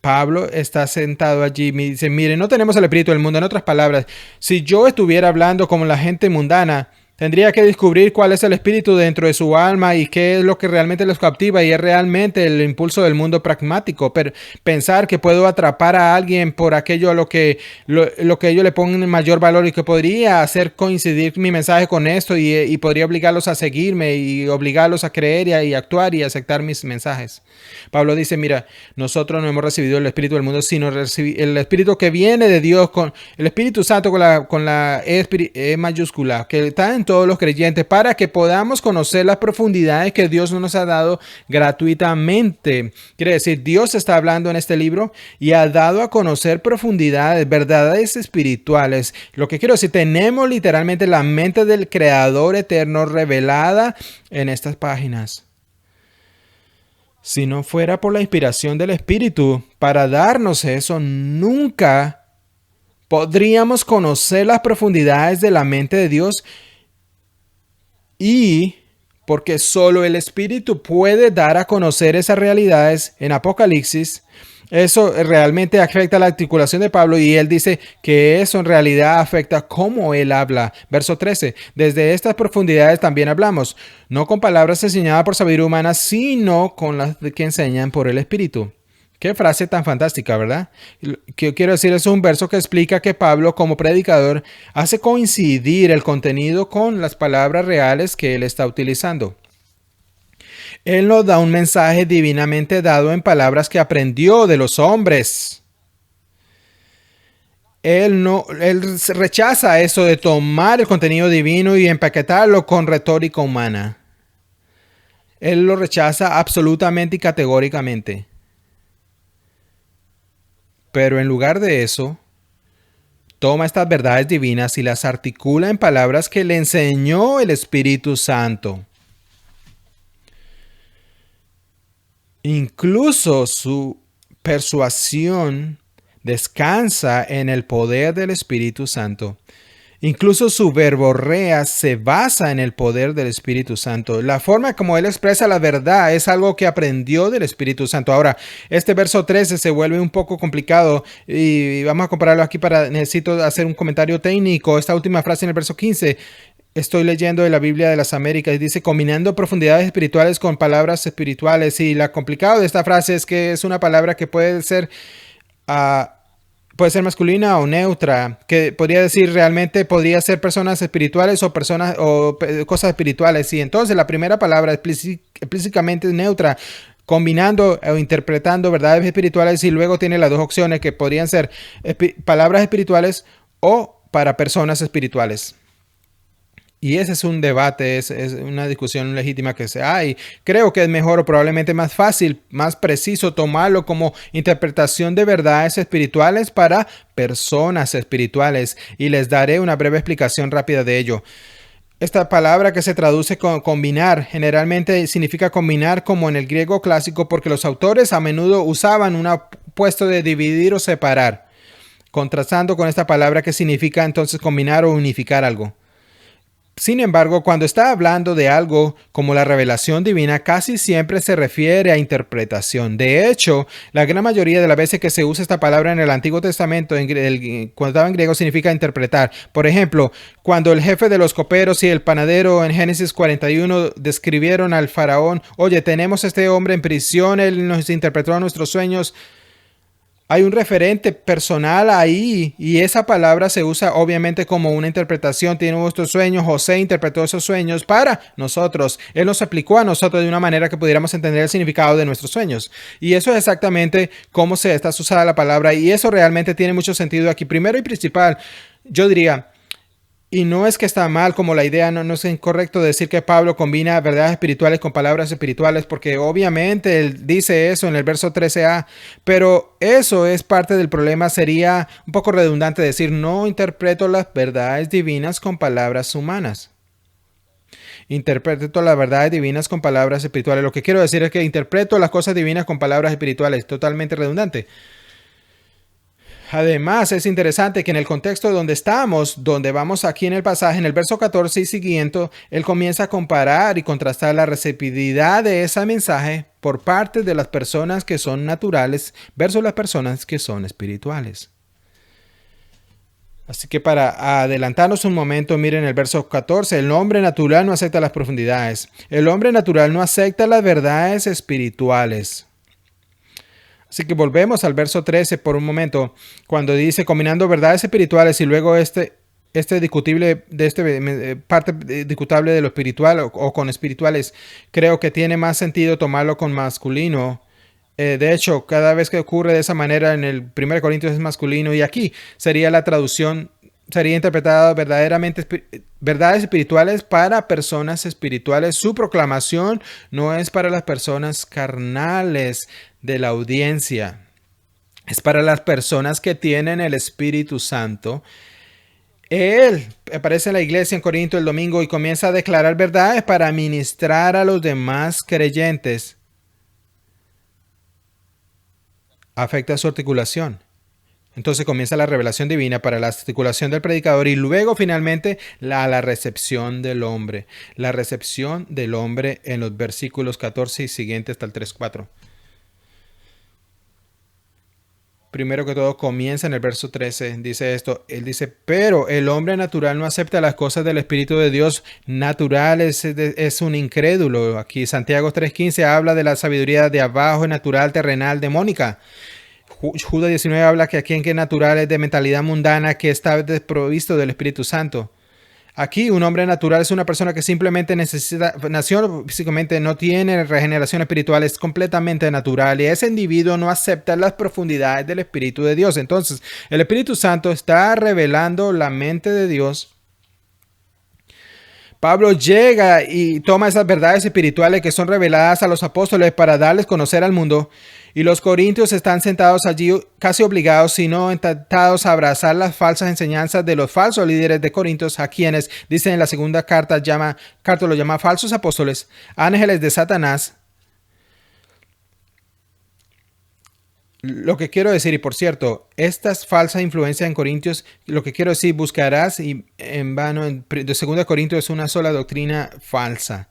Pablo está sentado allí y me dice, mire, no tenemos el Espíritu del mundo. En otras palabras, si yo estuviera hablando como la gente mundana, tendría que descubrir cuál es el espíritu dentro de su alma y qué es lo que realmente los captiva y es realmente el impulso del mundo pragmático. Pero pensar que puedo atrapar a alguien por aquello a lo que ellos le pongan mayor valor y que podría hacer coincidir mi mensaje con esto y podría obligarlos a seguirme y obligarlos a creer y actuar y aceptar mis mensajes. Pablo dice, mira, nosotros no hemos recibido el espíritu del mundo, sino el espíritu que viene de Dios, con el Espíritu Santo con la E mayúscula, que está en todos los creyentes para que podamos conocer las profundidades que Dios nos ha dado gratuitamente. Quiere decir, Dios está hablando en este libro y ha dado a conocer profundidades, verdades espirituales. Lo que quiero decir, tenemos literalmente la mente del Creador eterno revelada en estas páginas. Si no fuera por la inspiración del Espíritu para darnos eso, nunca podríamos conocer las profundidades de la mente de Dios. Y porque solo el Espíritu puede dar a conocer esas realidades en Apocalipsis, eso realmente afecta la articulación de Pablo y él dice que eso en realidad afecta cómo él habla. Verso 13, desde estas profundidades también hablamos, no con palabras enseñadas por sabiduría humana, sino con las que enseñan por el Espíritu. Qué frase tan fantástica, ¿verdad? Que quiero decir, es un verso que explica que Pablo, como predicador, hace coincidir el contenido con las palabras reales que él está utilizando. Él nos da un mensaje divinamente dado en palabras que aprendió de los hombres. Él rechaza eso de tomar el contenido divino y empaquetarlo con retórica humana. Él lo rechaza absolutamente y categóricamente. Pero en lugar de eso, toma estas verdades divinas y las articula en palabras que le enseñó el Espíritu Santo. Incluso su persuasión descansa en el poder del Espíritu Santo. Incluso su verborrea se basa en el poder del Espíritu Santo. La forma como él expresa la verdad es algo que aprendió del Espíritu Santo. Ahora, este verso 13 se vuelve un poco complicado y vamos a compararlo aquí necesito hacer un comentario técnico. Esta última frase en el verso 15, estoy leyendo de la Biblia de las Américas, dice combinando profundidades espirituales con palabras espirituales. Y lo complicado de esta frase es que es una palabra que puede ser masculina o neutra, que podría decir realmente podría ser personas espirituales o personas o cosas espirituales. Y entonces la primera palabra explícitamente neutra, combinando o interpretando verdades espirituales, y luego tiene las dos opciones que podrían ser palabras espirituales o para personas espirituales. Y ese es un debate, es una discusión legítima que se hay. Creo que es mejor o probablemente más fácil, más preciso tomarlo como interpretación de verdades espirituales para personas espirituales. Y les daré una breve explicación rápida de ello. Esta palabra que se traduce con combinar generalmente significa combinar como en el griego clásico porque los autores a menudo usaban un puesto de dividir o separar, contrastando con esta palabra que significa entonces combinar o unificar algo. Sin embargo, cuando está hablando de algo como la revelación divina, casi siempre se refiere a interpretación. De hecho, la gran mayoría de las veces que se usa esta palabra en el Antiguo Testamento, cuando estaba en griego, significa interpretar. Por ejemplo, cuando el jefe de los coperos y el panadero en Génesis 41 describieron al faraón, oye, tenemos este hombre en prisión, él nos interpretó nuestros sueños. Hay un referente personal ahí y esa palabra se usa obviamente como una interpretación. Tiene nuestros sueños. José interpretó esos sueños para nosotros. Él nos aplicó a nosotros de una manera que pudiéramos entender el significado de nuestros sueños. Y eso es exactamente cómo se está usada la palabra y eso realmente tiene mucho sentido aquí. Primero y principal, yo diría, y no es que está mal como la idea, no es incorrecto decir que Pablo combina verdades espirituales con palabras espirituales, porque obviamente él dice eso en el verso 13a, pero eso es parte del problema. Sería un poco redundante decir, no interpreto las verdades divinas con palabras humanas. Interpreto las verdades divinas con palabras espirituales. Lo que quiero decir es que interpreto las cosas divinas con palabras espirituales, totalmente redundante. Además, es interesante que en el contexto donde estamos, donde vamos aquí en el pasaje, en el verso 14 y siguiente, él comienza a comparar y contrastar la receptividad de ese mensaje por parte de las personas que son naturales versus las personas que son espirituales. Así que para adelantarnos un momento, miren el verso 14, el hombre natural no acepta las profundidades. El hombre natural no acepta las verdades espirituales. Así que volvemos al verso 13 por un momento, cuando dice combinando verdades espirituales y luego parte discutable de lo espiritual o con espirituales, creo que tiene más sentido tomarlo con masculino. De hecho, cada vez que ocurre de esa manera en el 1 Corintios es masculino y aquí sería la traducción, sería interpretada verdaderamente verdades espirituales para personas espirituales. Su proclamación no es para las personas carnales de la audiencia. Es para las personas que tienen el Espíritu Santo. Él aparece en la iglesia en Corinto el domingo y comienza a declarar verdades para ministrar a los demás creyentes. Afecta su articulación. Entonces comienza la revelación divina para la articulación del predicador y luego finalmente la recepción del hombre. La recepción del hombre en los versículos 14 y siguientes hasta el 3:4. Primero que todo comienza en el verso 13, dice esto, él dice, pero el hombre natural no acepta las cosas del Espíritu de Dios, natural es un incrédulo. Aquí Santiago 3:15 habla de la sabiduría de abajo, natural, terrenal, demónica. Judas 19 habla que aquí en que natural es de mentalidad mundana, que está desprovisto del Espíritu Santo. Aquí un hombre natural es una persona que simplemente nació físicamente, no tiene regeneración espiritual, es completamente natural y ese individuo no acepta las profundidades del Espíritu de Dios. Entonces, el Espíritu Santo está revelando la mente de Dios. Pablo llega y toma esas verdades espirituales que son reveladas a los apóstoles para darles a conocer al mundo. Y los corintios están sentados allí casi obligados, sino tentados a abrazar las falsas enseñanzas de los falsos líderes de Corintios, a quienes, dicen en la segunda carta, lo llama falsos apóstoles, ángeles de Satanás. Lo que quiero decir, y por cierto, estas falsas influencias en Corintios, lo que quiero decir, buscarás y en vano, de 2 Corintios es una sola doctrina falsa.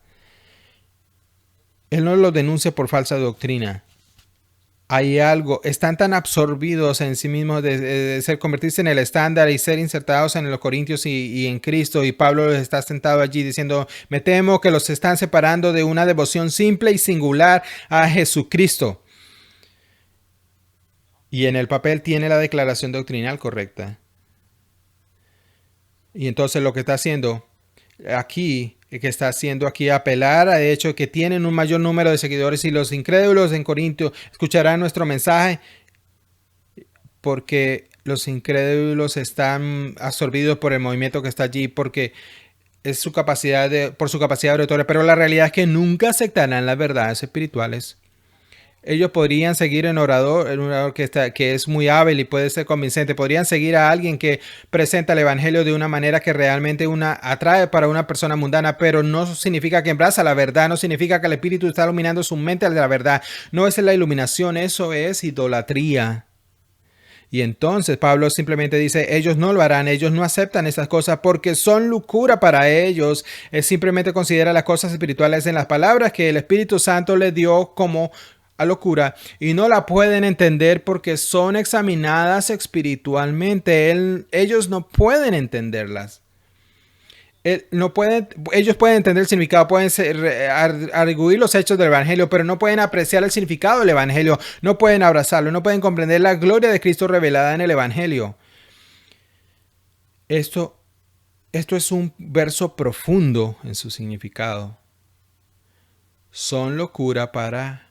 Él no lo denuncia por falsa doctrina. Hay algo, están tan absorbidos en sí mismos de convertirse en el estándar y ser insertados en los Corintios y en Cristo. Y Pablo les está sentado allí diciendo, me temo que los están separando de una devoción simple y singular a Jesucristo. Y en el papel tiene la declaración doctrinal correcta. Y entonces lo que está haciendo aquí, apelar a hecho que tienen un mayor número de seguidores y los incrédulos en Corinto escucharán nuestro mensaje porque los incrédulos están absorbidos por el movimiento que está allí, porque es por su capacidad oratoria, pero la realidad es que nunca aceptarán las verdades espirituales. Ellos podrían seguir un orador que es muy hábil y puede ser convincente. Podrían seguir a alguien que presenta el evangelio de una manera que realmente atrae para una persona mundana, pero no significa que embraza la verdad, no significa que el Espíritu está iluminando su mente a la verdad. No es la iluminación, eso es idolatría. Y entonces Pablo simplemente dice, ellos no lo harán, ellos no aceptan esas cosas porque son locura para ellos. Él simplemente considera las cosas espirituales en las palabras que el Espíritu Santo les dio como a locura y no la pueden entender porque son examinadas espiritualmente. Ellos no pueden entenderlas. No pueden, ellos pueden entender el significado, pueden arguir los hechos del Evangelio, pero no pueden apreciar el significado del Evangelio, no pueden abrazarlo, no pueden comprender la gloria de Cristo revelada en el Evangelio. Esto, esto es un verso profundo en su significado. Son locura para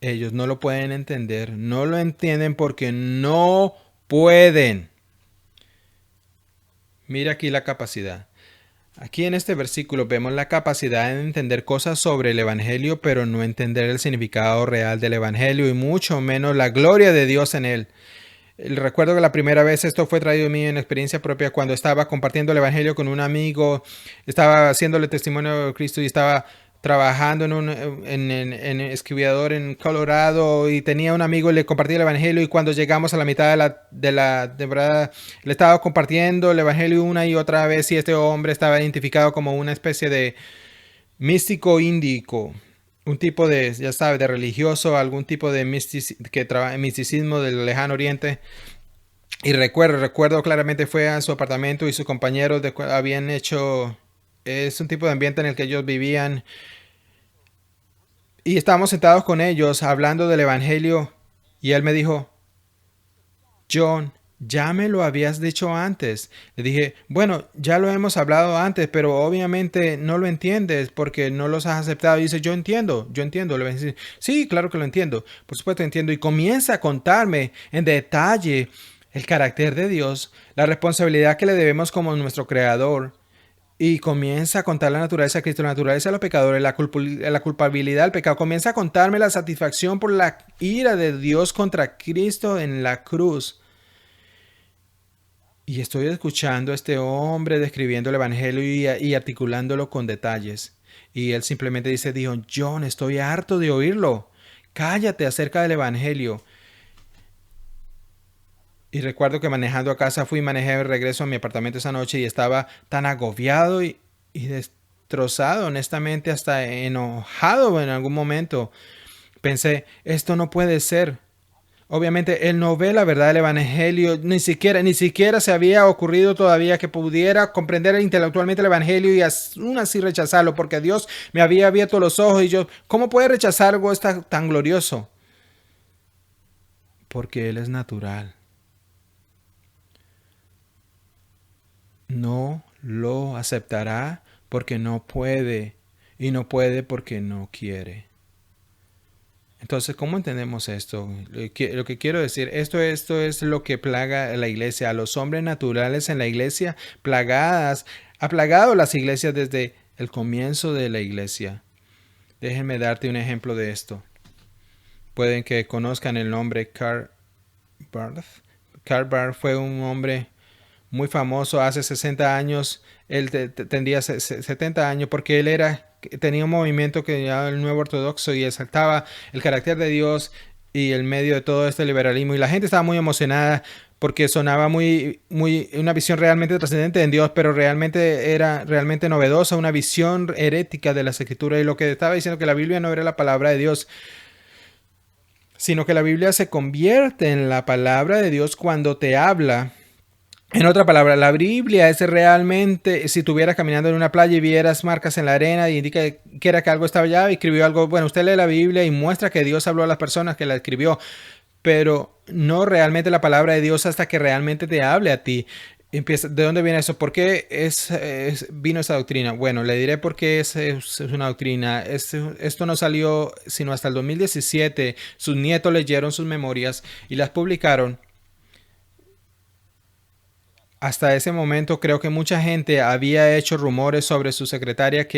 ellos, no lo pueden entender, no lo entienden porque no pueden. Mira aquí la capacidad. Aquí en este versículo vemos la capacidad de entender cosas sobre el Evangelio, pero no entender el significado real del Evangelio y mucho menos la gloria de Dios en él. Recuerdo que la primera vez esto fue traído a mí en experiencia propia cuando estaba compartiendo el Evangelio con un amigo, estaba haciéndole testimonio de Cristo y estaba trabajando en esquiviador en Colorado y tenía un amigo y le compartí el Evangelio y cuando llegamos a la mitad de la temporada le estaba compartiendo el Evangelio una y otra vez y este hombre estaba identificado como una especie de místico índico, un tipo de, ya sabes, de religioso, algún tipo de misticismo del lejano oriente. Y recuerdo claramente fue a su apartamento y sus compañeros habían hecho, es un tipo de ambiente en el que ellos vivían. Y estábamos sentados con ellos hablando del Evangelio y él me dijo, John, ya me lo habías dicho antes. Le dije, bueno, ya lo hemos hablado antes, pero obviamente no lo entiendes porque no los has aceptado. Y dice, yo entiendo. Le voy a decir, sí, claro que lo entiendo. Por supuesto entiendo. Y comienza a contarme en detalle el carácter de Dios, la responsabilidad que le debemos como nuestro creador. Y comienza a contar la naturaleza de Cristo, la naturaleza de los pecadores, la culpabilidad del pecado. Comienza a contarme la satisfacción por la ira de Dios contra Cristo en la cruz. Y estoy escuchando a este hombre describiendo el Evangelio y articulándolo con detalles. Y él simplemente dijo, John, estoy harto de oírlo. Cállate acerca del Evangelio. Y recuerdo que manejando a casa manejé de regreso a mi apartamento esa noche y estaba tan agobiado y destrozado, honestamente, hasta enojado en algún momento. Pensé, esto no puede ser. Obviamente él no ve la verdad del Evangelio, ni siquiera se había ocurrido todavía que pudiera comprender intelectualmente el Evangelio y aún así rechazarlo, porque Dios me había abierto los ojos y yo, ¿cómo puede rechazar algo tan glorioso? Porque Él es natural. No lo aceptará porque no puede y no puede porque no quiere. Entonces, ¿cómo entendemos esto? Lo que quiero decir, esto es lo que plaga a la iglesia, a los hombres naturales en la iglesia, ha plagado las iglesias desde el comienzo de la iglesia. Déjenme darte un ejemplo de esto. Pueden que conozcan el nombre Karl Barth. Karl Barth fue un hombre muy famoso hace 60 años. Él tendría 70 años porque tenía un movimiento que llamaba el Nuevo Ortodoxo y exaltaba el carácter de Dios y el medio de todo este liberalismo. Y la gente estaba muy emocionada porque sonaba una visión realmente trascendente en Dios, pero era realmente novedosa, una visión herética de las Escrituras. Y lo que estaba diciendo que la Biblia no era la palabra de Dios, sino que la Biblia se convierte en la palabra de Dios cuando te habla. En otra palabra, la Biblia es realmente, si estuvieras caminando en una playa y vieras marcas en la arena y indica que era que algo estaba allá y escribió algo, bueno, usted lee la Biblia y muestra que Dios habló a las personas que la escribió, pero no realmente la palabra de Dios hasta que realmente te hable a ti. ¿De dónde viene eso? ¿Por qué vino esa doctrina? Bueno, le diré por qué es una doctrina. Esto no salió sino hasta el 2017. Sus nietos leyeron sus memorias y las publicaron. Hasta ese momento creo que mucha gente había hecho rumores sobre su secretaria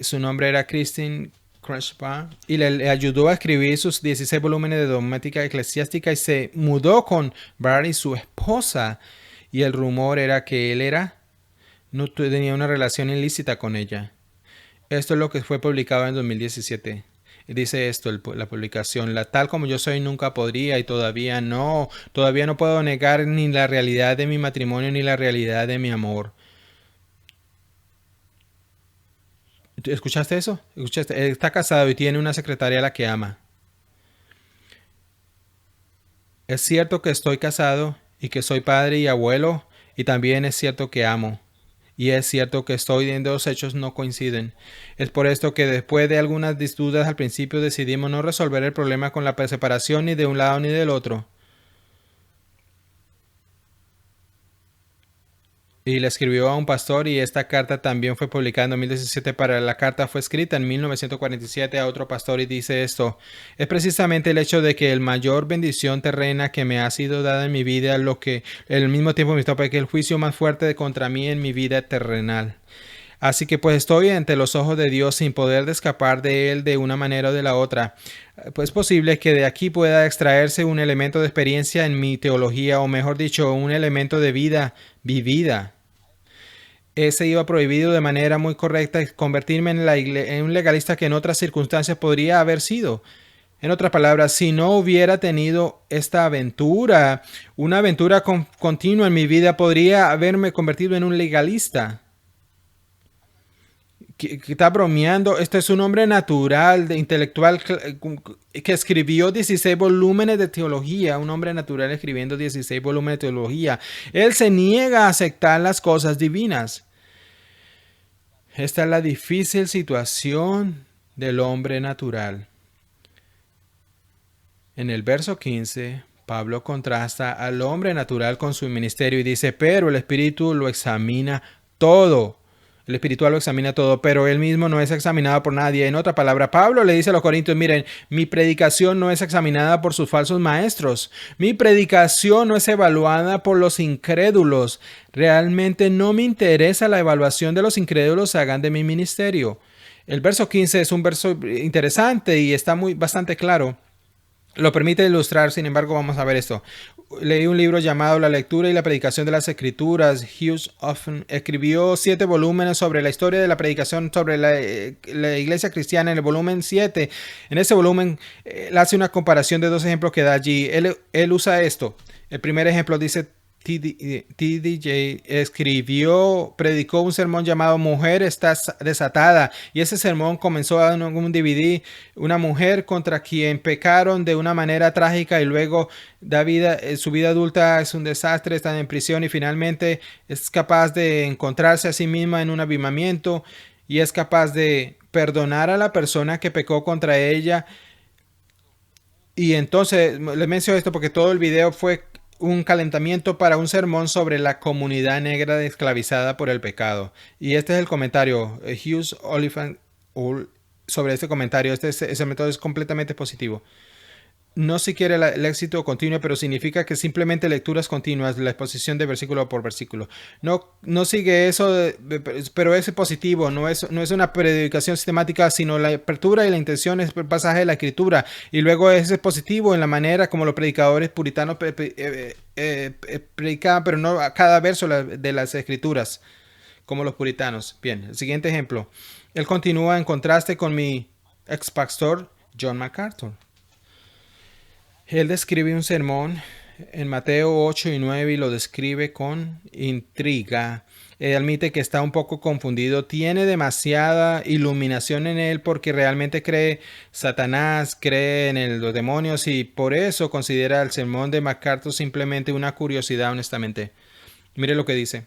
su nombre era Christine Kreshba y le ayudó a escribir sus 16 volúmenes de dogmática eclesiástica y se mudó con Barry, su esposa, y el rumor era que no tenía una relación ilícita con ella. Esto es lo que fue publicado en 2017. Dice esto, la publicación, tal como yo soy nunca podría y todavía no puedo negar ni la realidad de mi matrimonio ni la realidad de mi amor. ¿Escuchaste eso? ¿Escuchaste? Él está casado y tiene una secretaria a la que ama. Es cierto que estoy casado y que soy padre y abuelo y también es cierto que amo. Y es cierto que estoy viendo los hechos no coinciden. Es por esto que después de algunas dudas al principio decidimos no resolver el problema con la separación ni de un lado ni del otro. Y le escribió a un pastor y esta carta también fue publicada en 2017. La carta fue escrita en 1947 a otro pastor y dice esto: es precisamente el hecho de que el mayor bendición terrena que me ha sido dada en mi vida, lo que al mismo tiempo me topa que el juicio más fuerte contra mí en mi vida terrenal. Así que pues estoy ante los ojos de Dios sin poder escapar de Él de una manera o de la otra. Pues es posible que de aquí pueda extraerse un elemento de experiencia en mi teología, o mejor dicho, un elemento de vida vivida. Ese iba prohibido de manera muy correcta convertirme en un legalista que en otras circunstancias podría haber sido. En otras palabras, si no hubiera tenido esta aventura, una aventura continua en mi vida, podría haberme convertido en un legalista. Que está bromeando. Este es un hombre natural, intelectual, que escribió 16 volúmenes de teología. Un hombre natural escribiendo 16 volúmenes de teología. Él se niega a aceptar las cosas divinas. Esta es la difícil situación del hombre natural. En el verso 15, Pablo contrasta al hombre natural con su ministerio y dice: pero el Espíritu lo examina todo. El espiritual lo examina todo, pero él mismo no es examinado por nadie. En otra palabra, Pablo le dice a los corintios: miren, mi predicación no es examinada por sus falsos maestros. Mi predicación no es evaluada por los incrédulos. Realmente no me interesa la evaluación de los incrédulos hagan de mi ministerio. El verso 15 es un verso interesante y está bastante claro. Lo permite ilustrar, sin embargo, vamos a ver esto. Leí un libro llamado La lectura y la predicación de las escrituras. Hughes Offen escribió 7 volúmenes sobre la historia de la predicación sobre la iglesia cristiana. En el volumen 7, en ese volumen, él hace una comparación de 2 ejemplos que da allí. Él usa esto. El primer ejemplo dice: TDJ predicó un sermón llamado Mujer está desatada, y ese sermón comenzó a dar un DVD, una mujer contra quien pecaron de una manera trágica y luego su vida adulta es un desastre, está en prisión y finalmente es capaz de encontrarse a sí misma en un avivamiento y es capaz de perdonar a la persona que pecó contra ella. Y entonces les menciono esto porque todo el video fue un calentamiento para un sermón sobre la comunidad negra esclavizada por el pecado. Y este es el comentario. Hughes Oliphant sobre este comentario. Ese método es completamente positivo. No si quiere el éxito continuo, pero significa que simplemente lecturas continuas, la exposición de versículo por versículo. No sigue eso, pero es positivo, no es una predicación sistemática, sino la apertura y la intención es el pasaje de la escritura. Y luego es positivo en la manera como los predicadores puritanos predicaban, pero no a cada verso de las escrituras, como los puritanos. Bien, el siguiente ejemplo. Él continúa en contraste con mi ex pastor John MacArthur. Él describe un sermón en Mateo 8 y 9 y lo describe con intriga. Él admite que está un poco confundido, tiene demasiada iluminación en él porque realmente cree Satanás, cree en los demonios y por eso considera el sermón de MacArthur simplemente una curiosidad, honestamente. Mire lo que dice.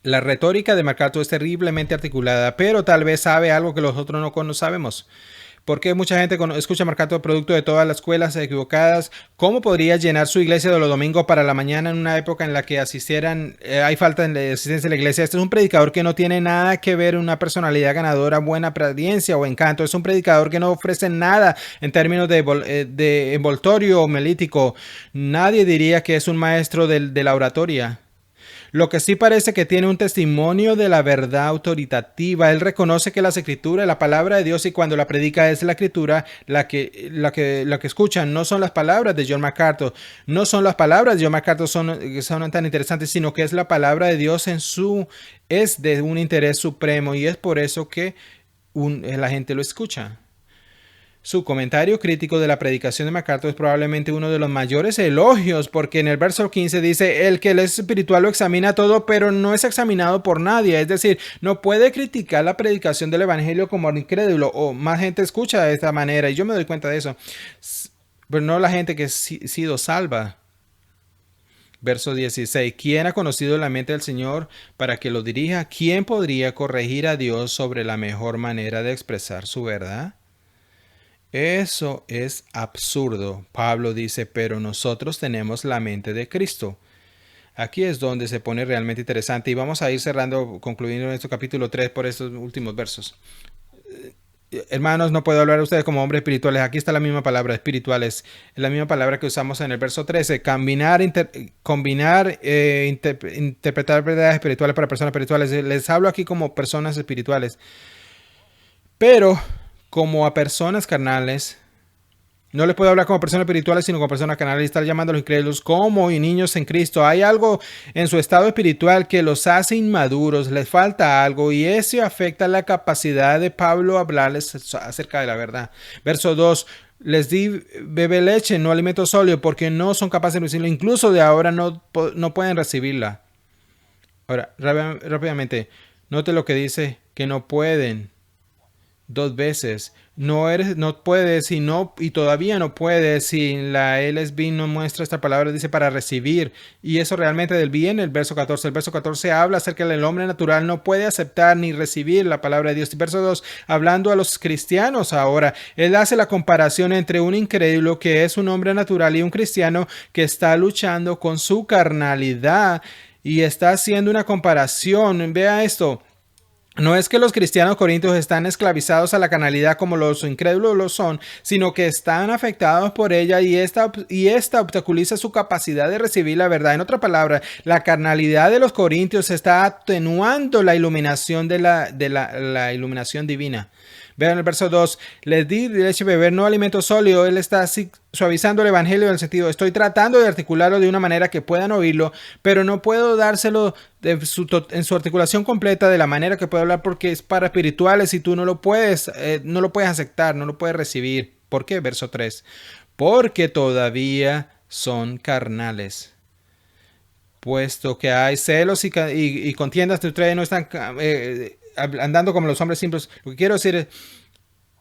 La retórica de MacArthur es terriblemente articulada, pero tal vez sabe algo que los otros no sabemos. ¿Por qué mucha gente escucha MacArthur producto de todas las escuelas equivocadas? ¿Cómo podría llenar su iglesia de los domingos para la mañana en una época en la que hay falta de asistencia en la iglesia? Este es un predicador que no tiene nada que ver una personalidad ganadora, buena apariencia o encanto. Es un predicador que no ofrece nada en términos de envoltorio homelítico. Nadie diría que es un maestro de la oratoria. Lo que sí parece que tiene un testimonio de la verdad autoritativa. Él reconoce que las escrituras, la palabra de Dios, y cuando la predica es la escritura, la que escuchan no son las palabras de John MacArthur. No son las palabras de John MacArthur son tan interesantes, sino que es la palabra de Dios es de un interés supremo y es por eso que la gente lo escucha. Su comentario crítico de la predicación de MacArthur es probablemente uno de los mayores elogios, porque en el verso 15 dice: el que es espiritual lo examina todo, pero no es examinado por nadie. Es decir, no puede criticar la predicación del evangelio como incrédulo, o más gente escucha de esta manera, y yo me doy cuenta de eso, pero no la gente que ha sido salva. Verso 16. ¿Quién ha conocido la mente del Señor para que lo dirija? ¿Quién podría corregir a Dios sobre la mejor manera de expresar su verdad? Eso es absurdo. Pablo dice, pero nosotros tenemos la mente de Cristo. Aquí es donde se pone realmente interesante y vamos a ir cerrando, concluyendo en este capítulo 3 por estos últimos versos. Hermanos, no puedo hablar a ustedes como hombres espirituales. Aquí está la misma palabra, espirituales. Es la misma palabra que usamos en el verso 13. Interpretar verdades espirituales para personas espirituales. Les hablo aquí como personas espirituales. Pero como a personas carnales, no les puedo hablar como personas espirituales, sino como personas carnales. Estar llamando a los incrédulos como niños en Cristo. Hay algo en su estado espiritual que los hace inmaduros. Les falta algo y eso afecta la capacidad de Pablo a hablarles acerca de la verdad. Verso 2. Les di bebé leche, no alimento sólido, porque no son capaces de recibirlo. Incluso de ahora no pueden recibirla. Ahora, rápidamente, note lo que dice, que no pueden. Dos veces. No puedes y todavía no puedes si la LSB no muestra esta palabra, dice para recibir. Y eso realmente del bien, el verso 14. El verso 14 habla acerca del hombre natural no puede aceptar ni recibir la palabra de Dios. Y verso 2, hablando a los cristianos ahora, él hace la comparación entre un incrédulo que es un hombre natural y un cristiano que está luchando con su carnalidad y está haciendo una comparación. Vea esto. No es que los cristianos corintios están esclavizados a la carnalidad como los incrédulos lo son, sino que están afectados por ella y esta obstaculiza su capacidad de recibir la verdad. En otra palabra, la carnalidad de los corintios está atenuando la iluminación de la iluminación divina. Vean el verso 2, les di leche beber, no alimento sólido. Él está así suavizando el evangelio en el sentido, estoy tratando de articularlo de una manera que puedan oírlo, pero no puedo dárselo en su articulación completa de la manera que puedo hablar porque es para espirituales y tú no lo puedes aceptar, no lo puedes recibir. ¿Por qué? Verso 3, porque todavía son carnales. Puesto que hay celos y contiendas entre ustedes, no están andando como los hombres simples. Lo que quiero decir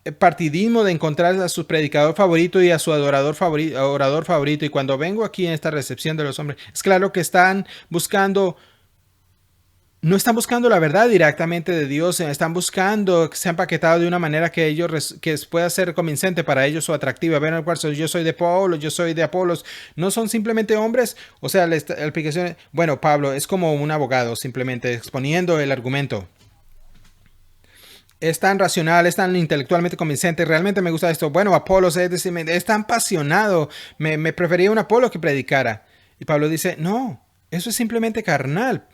es partidismo de encontrar a su predicador favorito y a su orador favorito. Y cuando vengo aquí en esta recepción de los hombres, es claro que no están buscando la verdad directamente de Dios, están buscando que sea empaquetado de una manera que pueda ser convincente para ellos o atractiva. Ven al cuarto, yo soy de Pablo, yo soy de Apolos. No son simplemente hombres. O sea, la explicación, bueno, Pablo es como un abogado simplemente exponiendo el argumento. Es tan racional, es tan intelectualmente convincente. Realmente me gusta esto. Bueno, Apolos es tan apasionado. Me prefería un Apolo que predicara. Y Pablo dice, no, eso es simplemente carnal.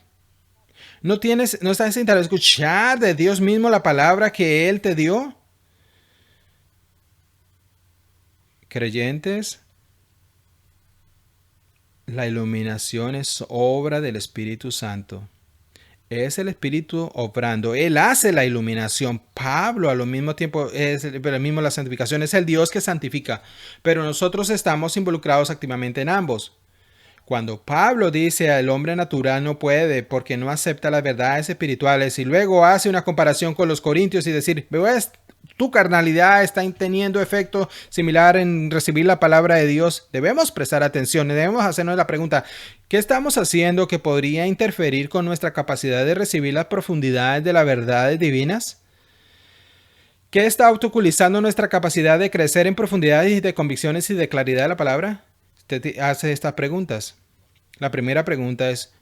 No estás interesado en escuchar de Dios mismo la palabra que Él te dio. Creyentes, la iluminación es obra del Espíritu Santo. Es el Espíritu obrando. Él hace la iluminación. Pablo al mismo tiempo pero mismo la santificación. Es el Dios que santifica. Pero nosotros estamos involucrados activamente en ambos. Cuando Pablo dice el hombre natural no puede porque no acepta las verdades espirituales y luego hace una comparación con los corintios y decir, ¿ves? Tu carnalidad está teniendo efecto similar en recibir la palabra de Dios. Debemos prestar atención, debemos hacernos la pregunta, ¿qué estamos haciendo que podría interferir con nuestra capacidad de recibir las profundidades de las verdades divinas? ¿Qué está obstaculizando nuestra capacidad de crecer en profundidades y de convicciones y de claridad de la palabra? Te hace estas preguntas. La primera pregunta es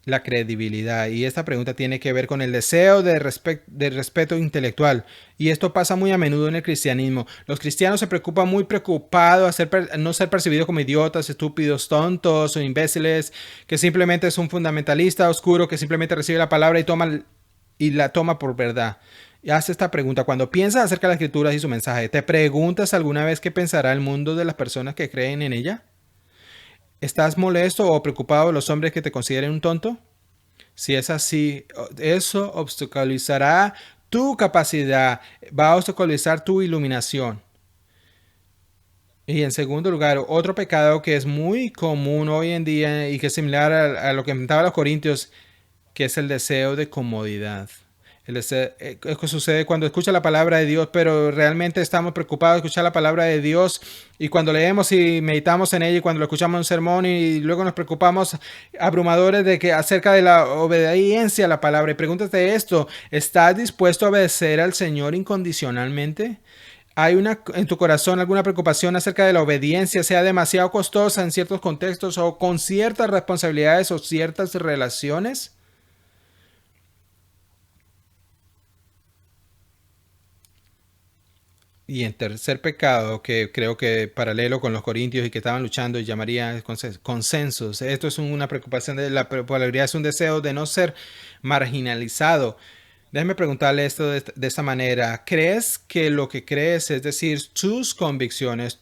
la credibilidad y esta pregunta tiene que ver con el deseo de respeto intelectual y esto pasa muy a menudo en el cristianismo. Los cristianos se preocupan muy preocupados a no ser percibidos como idiotas, estúpidos, tontos o imbéciles, que simplemente es un fundamentalista oscuro que simplemente recibe la palabra y la toma por verdad. Y hace esta pregunta, cuando piensas acerca de las escrituras y su mensaje, ¿te preguntas alguna vez qué pensará el mundo de las personas que creen en ella? ¿Estás molesto o preocupado de los hombres que te consideren un tonto? Si es así, eso obstaculizará tu capacidad, va a obstaculizar tu iluminación. Y en segundo lugar, otro pecado que es muy común hoy en día y que es similar a lo que enfrentaban los corintios, que es el deseo de comodidad. Esto sucede cuando escucha la palabra de Dios, pero realmente estamos preocupados de escuchar la palabra de Dios, y cuando leemos y meditamos en ella y cuando lo escuchamos en un sermón y luego nos preocupamos abrumadores de que acerca de la obediencia a la palabra. Y pregúntate esto: ¿estás dispuesto a obedecer al Señor incondicionalmente? ¿Hay en tu corazón alguna preocupación acerca de la obediencia, sea demasiado costosa en ciertos contextos o con ciertas responsabilidades o ciertas relaciones? Y en tercer pecado, que creo que paralelo con los corintios y que estaban luchando, y llamaría consensos. Esto es una preocupación de la popularidad, es un deseo de no ser marginalizado. Déjeme preguntarle esto de esta manera: ¿crees que lo que crees, es decir, tus convicciones,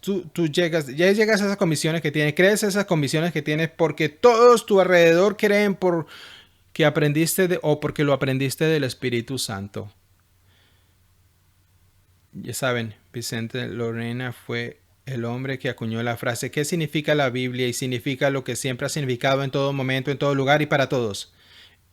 ya llegas a esas convicciones que tienes, crees esas convicciones que tienes porque todos tu alrededor creen por que o porque lo aprendiste del Espíritu Santo? Ya saben, Vicente Lorena fue el hombre que acuñó la frase ¿qué significa la Biblia? Y significa lo que siempre ha significado en todo momento, en todo lugar y para todos.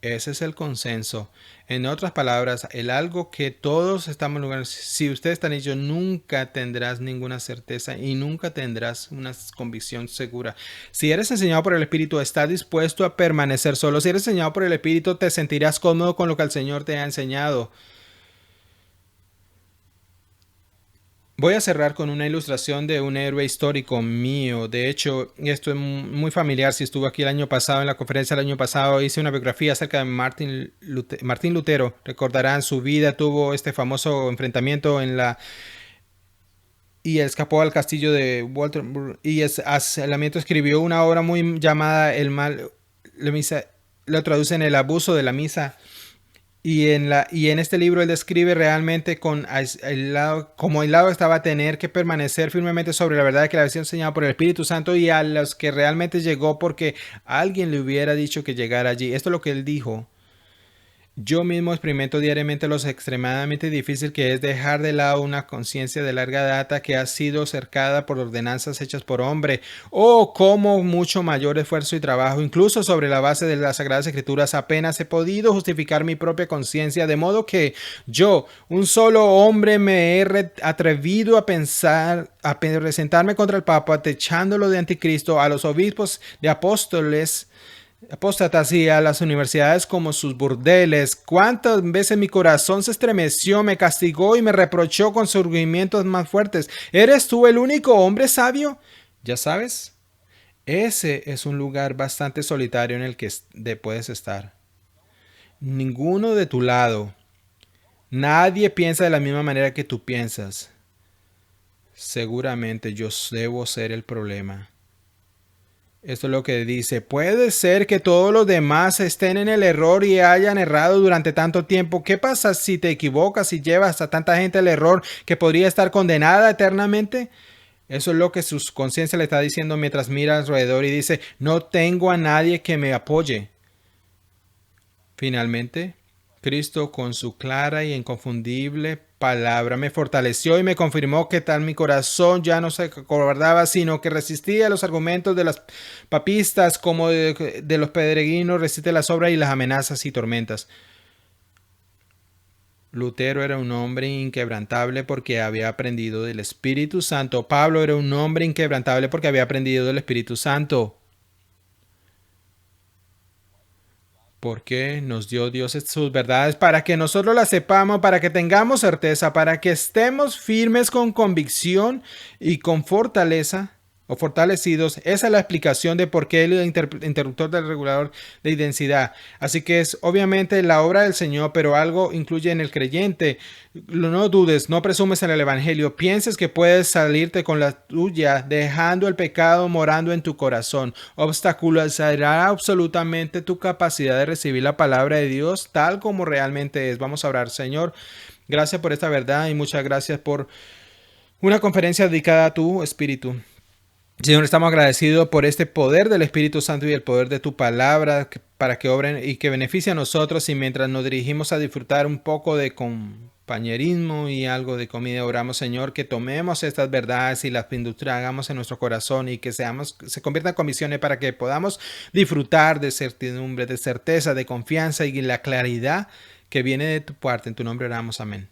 Ese es el consenso. En otras palabras, el algo que todos estamos en lugar. Si ustedes están hechos, nunca tendrás ninguna certeza y nunca tendrás una convicción segura. Si eres enseñado por el Espíritu, estás dispuesto a permanecer solo. Si eres enseñado por el Espíritu, te sentirás cómodo con lo que el Señor te ha enseñado. Voy a cerrar con una ilustración de un héroe histórico mío. De hecho, esto es muy familiar. Si estuvo aquí el año pasado, en la conferencia del año pasado, hice una biografía acerca de Martín Lutero. Recordarán su vida, tuvo este famoso enfrentamiento y escapó al castillo de Walter, y aislamiento escribió una obra muy llamada El mal, la misa, lo traduce en El abuso de la misa. Y en este libro él describe realmente como aislado estaba a tener que permanecer firmemente sobre la verdad que le había sido enseñado por el Espíritu Santo, y a los que realmente llegó porque alguien le hubiera dicho que llegara allí. Esto es lo que él dijo: yo mismo experimento diariamente lo extremadamente difícil que es dejar de lado una conciencia de larga data que ha sido cercada por ordenanzas hechas por hombre. Oh, cómo mucho mayor esfuerzo y trabajo, incluso sobre la base de las Sagradas Escrituras, apenas he podido justificar mi propia conciencia, de modo que yo, un solo hombre, me he atrevido a pensar, a presentarme contra el Papa, techándolo de anticristo, a los obispos de apóstatas y a las universidades como sus burdeles. Cuántas veces mi corazón se estremeció, me castigó y me reprochó con surgimientos más fuertes. ¿Eres tú el único hombre sabio? Ya sabes, ese es un lugar bastante solitario en el que puedes estar. Ninguno de tu lado. Nadie piensa de la misma manera que tú piensas. Seguramente yo debo ser el problema. Esto es lo que dice: puede ser que todos los demás estén en el error y hayan errado durante tanto tiempo. ¿Qué pasa si te equivocas y llevas a tanta gente al error que podría estar condenada eternamente? Eso es lo que su conciencia le está diciendo mientras mira alrededor y dice: no tengo a nadie que me apoye. Finalmente, Cristo, con su clara y inconfundible palabra, me fortaleció y me confirmó que tal mi corazón ya no se acobardaba, sino que resistía los argumentos de los papistas, como de los peregrinos resiste las obras y las amenazas y tormentas. Lutero era un hombre inquebrantable porque había aprendido del Espíritu Santo. Pablo era un hombre inquebrantable porque había aprendido del Espíritu Santo. Porque nos dio Dios sus verdades para que nosotros las sepamos, para que tengamos certeza, para que estemos firmes con convicción y con fortaleza o fortalecidos. Esa es la explicación de por qué el interruptor del regulador de densidad. Así que es obviamente la obra del Señor, pero algo incluye en el creyente. No dudes, no presumes en el Evangelio, pienses que puedes salirte con la tuya dejando el pecado morando en tu corazón. Obstaculizará absolutamente tu capacidad de recibir la palabra de Dios tal como realmente es. Vamos a orar. Señor, gracias por esta verdad y muchas gracias por una conferencia dedicada a tu Espíritu. Señor, estamos agradecidos por este poder del Espíritu Santo y el poder de tu palabra para que obren y que beneficie a nosotros. Y mientras nos dirigimos a disfrutar un poco de compañerismo y algo de comida, oramos, Señor, que tomemos estas verdades y las hagamos en nuestro corazón y que se conviertan en comisiones para que podamos disfrutar de certidumbre, de certeza, de confianza y la claridad que viene de tu parte. En tu nombre oramos. Amén.